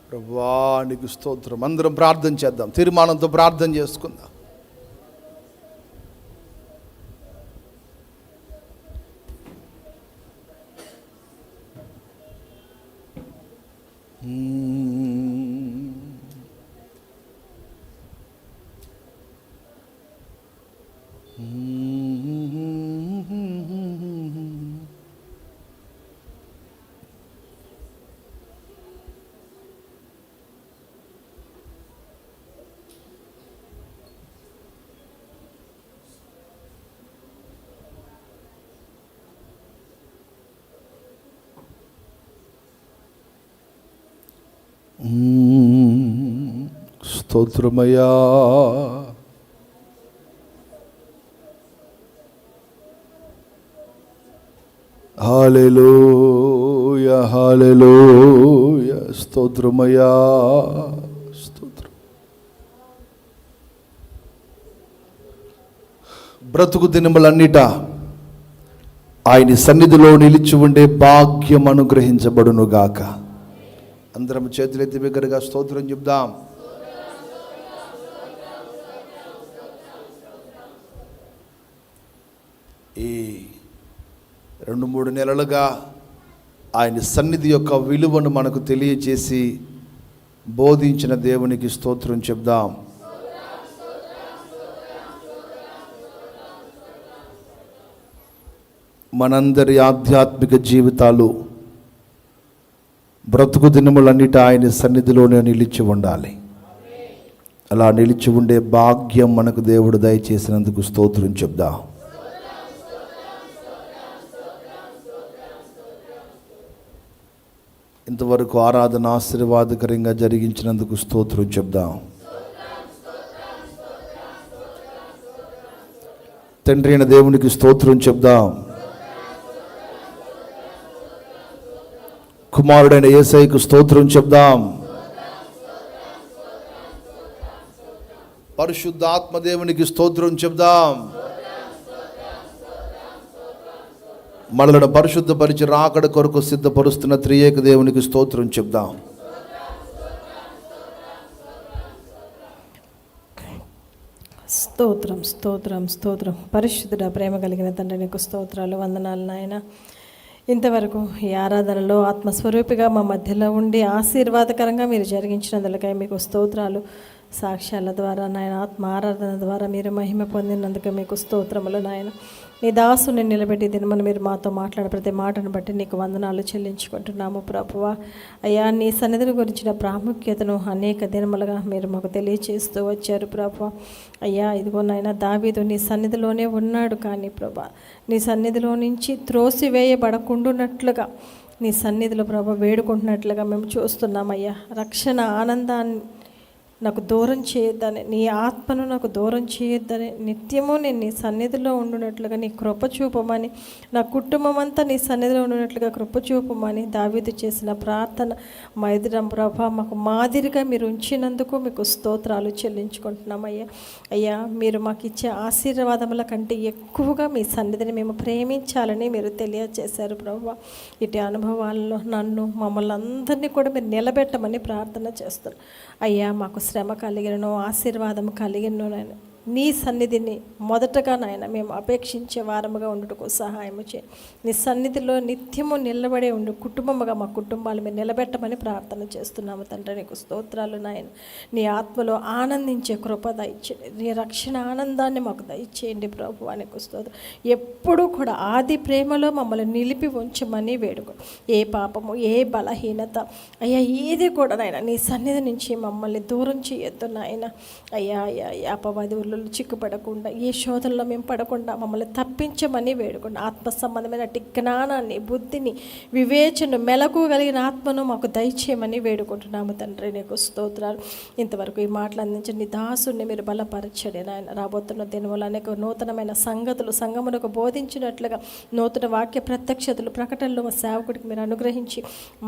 ప్రభువా నీకు స్తోత్రం. అందరం ప్రార్థన చేద్దాం, తీర్మానంతో ప్రార్థన చేసుకుందాం. స్తోత్రమయ్యా. హల్లెలూయా హల్లెలూయా. స్తోత్రమయ్యా స్తోత్రం. బ్రతుకు దినములన్నిట ఆయన సన్నిధిలో నిలిచి ఉండే భాగ్యం అనుగ్రహించబడునుగాక. అందరం చేతులెత్తి బిగ్గరగా స్తోత్రం చెప్దాం. ఈ 2-3 నెలలుగా ఆయన సన్నిధి యొక్క విలువను మనకు తెలియజేసి బోధించిన దేవునికి స్తోత్రం చెప్దాం. మనందరి ఆధ్యాత్మిక జీవితాలు బ్రతుకు దినములన్నిటి ఆయన సన్నిధిలోనే నిలిచి ఉండాలి. అలా నిలిచి ఉండే భాగ్యం మనకు దేవుడు దయచేసినందుకు స్తోత్రం చెప్దాం. ఇంతవరకు ఆరాధన ఆశీర్వాదకరంగా జరిగించినందుకు స్తోత్రం చెప్దాం. తండ్రి అయిన దేవునికి స్తోత్రం చెప్దాం. కుమారుడైన యేసయ్యకు స్తోత్రం చెప్దాం. పరిశుద్ధాత్మ దేవునికి స్తోత్రం చెప్దాం. మనలను పరిశుద్ధపరిచి రాకడ కొరకు సిద్ధపరుస్తున్న త్రియేక దేవునికి స్తోత్రం చెప్దాం. స్తోత్రం స్తోత్రం స్తోత్రం. పరిశుద్ధుడ ప్రేమ కలిగిన తండ్రి నీకు స్తోత్రాలు, వందనాలు నాయన. ఇంతవరకు ఈ ఆరాధనలో ఆత్మస్వరూపిగా మా మధ్యలో ఉండి ఆశీర్వాదకరంగా మీరు జరిగించినందులకై మీకు స్తోత్రాలు. సాక్ష్యాల ద్వారా నాయన, ఆత్మ ఆరాధన ద్వారా మీరు మహిమ పొందినందుకు మీకు స్తోత్రములు నాయన. నీ దాసుని నిలబెట్టి దినమని మీరు మాతో మాట్లాడే ప్రతి మాటను బట్టి నీకు వందనాలు చెల్లించుకుంటున్నాము ప్రభువా. అయ్యా, నీ సన్నిధిని గురించిన ప్రాముఖ్యతను అనేక దినములుగా మీరు మాకు తెలియచేస్తూ వచ్చారు ప్రభువా. అయ్యా, ఇదిగో నాయన, దావీదు నీ సన్నిధిలోనే ఉన్నాడు, కానీ ప్రభా నీ సన్నిధిలో నుంచి త్రోసివేయబడకుండునట్లుగా నీ సన్నిధిలో ప్రభా వేడుకుంటున్నట్లుగా మేము చూస్తున్నామయ్యా. రక్షణ ఆనందాన్ని నాకు దూరం చేయొద్దని, నీ ఆత్మను నాకు దూరం చేయొద్దని, నిత్యము నేను నీ సన్నిధిలో ఉండునట్లుగా నీ కృప చూపమని, నా కుటుంబం అంతా నీ సన్నిధిలో ఉండునట్లుగా కృప చూపమని దావీదు చేసిన ప్రార్థన మా ఎదురం ప్రభా మాకు మాదిరిగా మీరు ఉంచినందుకు మీకు స్తోత్రాలు చెల్లించుకుంటున్నామయ్యా. అయ్యా, మీరు మాకు ఇచ్చే ఆశీర్వాదముల కంటే ఎక్కువగా మీ సన్నిధిని మేము ప్రేమించాలని మీరు తెలియజేశారు ప్రభా. ఇటు అనుభవాల్లో నన్ను మమ్మల్ని అందరినీ కూడా మీరు నిలబెట్టమని ప్రార్థన చేస్తారు. అయ్యా, మాకు శ్రమ కలిగినను ఆశీర్వాదం కలిగినను నాయన నీ సన్నిధిని మొదటగా నాయన మేము అపేక్షించే వారముగా ఉండుటకు సహాయము చేయి. నీ సన్నిధిలో నిత్యము నిలబడే ఉండు కుటుంబముగా మా కుటుంబాలు మీరు నిలబెట్టమని ప్రార్థన చేస్తున్నాము తండ్రి. నీకు స్తోత్రాలు నాయన. నీ ఆత్మలో ఆనందించే కృప దయచేయండి. నీ రక్షణ ఆనందాన్ని మాకు దయచేయండి ప్రభు. నీకు స్తోత్రం. ఎప్పుడూ కూడా ఆది ప్రేమలో మమ్మల్ని నిలిపి ఉంచమని వేడుకో. ఏ పాపము, ఏ బలహీనత అయ్యా ఏది కూడా నాయన నీ సన్నిధి నుంచి మమ్మల్ని దూరం చేయొద్దు నాయన. అయ్యా అయ్యా అపవాది చిక్కుపడకుండా, ఏ శోధనలో మేము పడకుండా మమ్మల్ని తప్పించమని వేడుకోండి. ఆత్మ సంబంధమైన జ్ఞానాన్ని, బుద్ధిని, వివేచన, మెలకు కలిగిన ఆత్మను మాకు దయచేయమని వేడుకుంటున్నాము తండ్రి. నీకు స్తోత్రాలు. ఇంతవరకు ఈ మాటలు అందించిన నీ దాసుని మీరు బలపరచండి నాయన. రాబోతున్న దినములు అనేక నూతనమైన సంగతులు సంగమునకు బోధించినట్లుగా నూతన వాక్య ప్రత్యక్షతలు ప్రకటనలు మా సేవకుడికి మీరు అనుగ్రహించి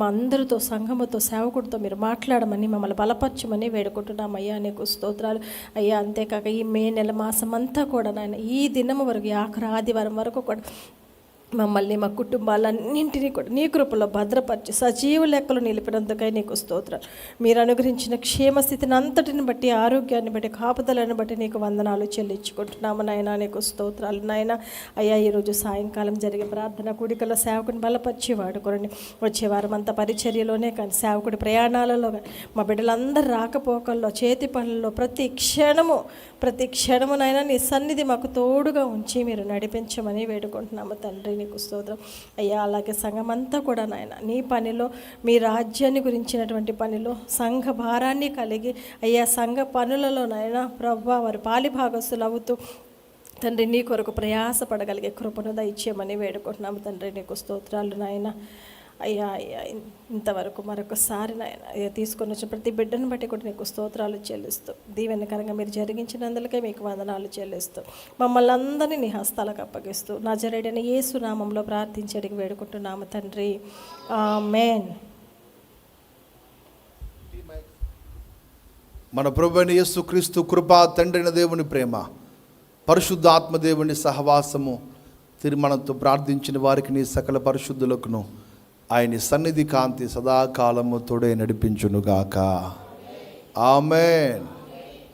మా అందరితో సంఘముతో సేవకుడితో మీరు మాట్లాడమని మమ్మల్ని బలపరచమని వేడుకుంటున్నాం అయ్యా. నీకు స్తోత్రాలు అయ్యా. అంతేకాక ఈ మే నెల మాసం అంతా కూడా నాయన ఈ దినము వరకు, ఈ ఆఖరి ఆదివారం వరకు కూడా మమ్మల్ని మా కుటుంబాలన్నింటినీ కూడా నీ కృపలో భద్రపరిచి సజీవ లెక్కలు నిలిపినందుకై నీకు స్తోత్రాలు. మీరు అనుగ్రహించిన క్షేమస్థితిని అంతటిని బట్టి, ఆరోగ్యాన్ని బట్టి, కాపుదలను బట్టి నీకు వందనాలు చెల్లించుకుంటున్నాము నాయన. నీకు స్తోత్రాలు నాయన. అయ్యా, ఈరోజు సాయంకాలం జరిగే ప్రార్థన కూడికలో సేవకుని బలపరిచి వాడుకోండి. వచ్చే వారం అంతా పరిచర్యలోనే కానీ, సేవకుడి ప్రయాణాలలో కానీ, మా బిడ్డలందరూ రాకపోకల్లో, చేతి పనుల్లో ప్రతి క్షణము నాయన నీ సన్నిధి మాకు తోడుగా ఉంచి మీరు నడిపించమని వేడుకుంటున్నాము తండ్రి. నీకు స్తోత్రం అయ్యా. అలాగే సంఘం అంతా కూడా నాయన నీ పనిలో, మీ రాజ్యాన్ని గురించినటువంటి పనిలో సంఘ భారాన్ని కలిగి అయ్యా సంఘ పనులలో నాయన ప్రభువా వారి పాలిభాగస్తులు అవుతూ తండ్రి నీ కొరకు ప్రయాసపడగలిగే కృపను దయచేయమని వేడుకుంటున్నాము తండ్రి. నీకు స్తోత్రాలు నాయన. అయ్యా అయ్యా ఇంతవరకు మరొకసారి నాయన తీసుకొని వచ్చిన ప్రతి బిడ్డను బట్టి కూడా నీకు స్తోత్రాలు చెల్లిస్తూ, దీవెనకరంగా మీరు జరిగించినందులకే మీకు వందనాలు చెల్లిస్తూ, మమ్మల్ని అందరినీ నీ హస్తాలకు అప్పగిస్తూ నజరేయుడైన యేసు నామంలో ప్రార్థించడానికి వేడుకుంటున్నాము తండ్రి. ఆమేన్. మన ప్రభువైన యేసుక్రీస్తు కృప, తండ్రైన దేవుని ప్రేమ, పరిశుద్ధ ఆత్మదేవుని సహవాసము, తిరుమణంతో ప్రార్థించిన వారికి నీ సకల పరిశుద్ధులకును ఆయన సన్నిధి కాంతి సదాకాలము తోడే నడిపించునుగాక. ఆమేన్.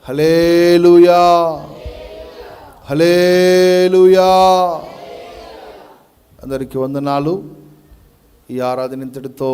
హల్లెలూయా, హల్లెలూయా. అందరికీ వందనాలు. ఈ ఆరాధన ఇంతటితో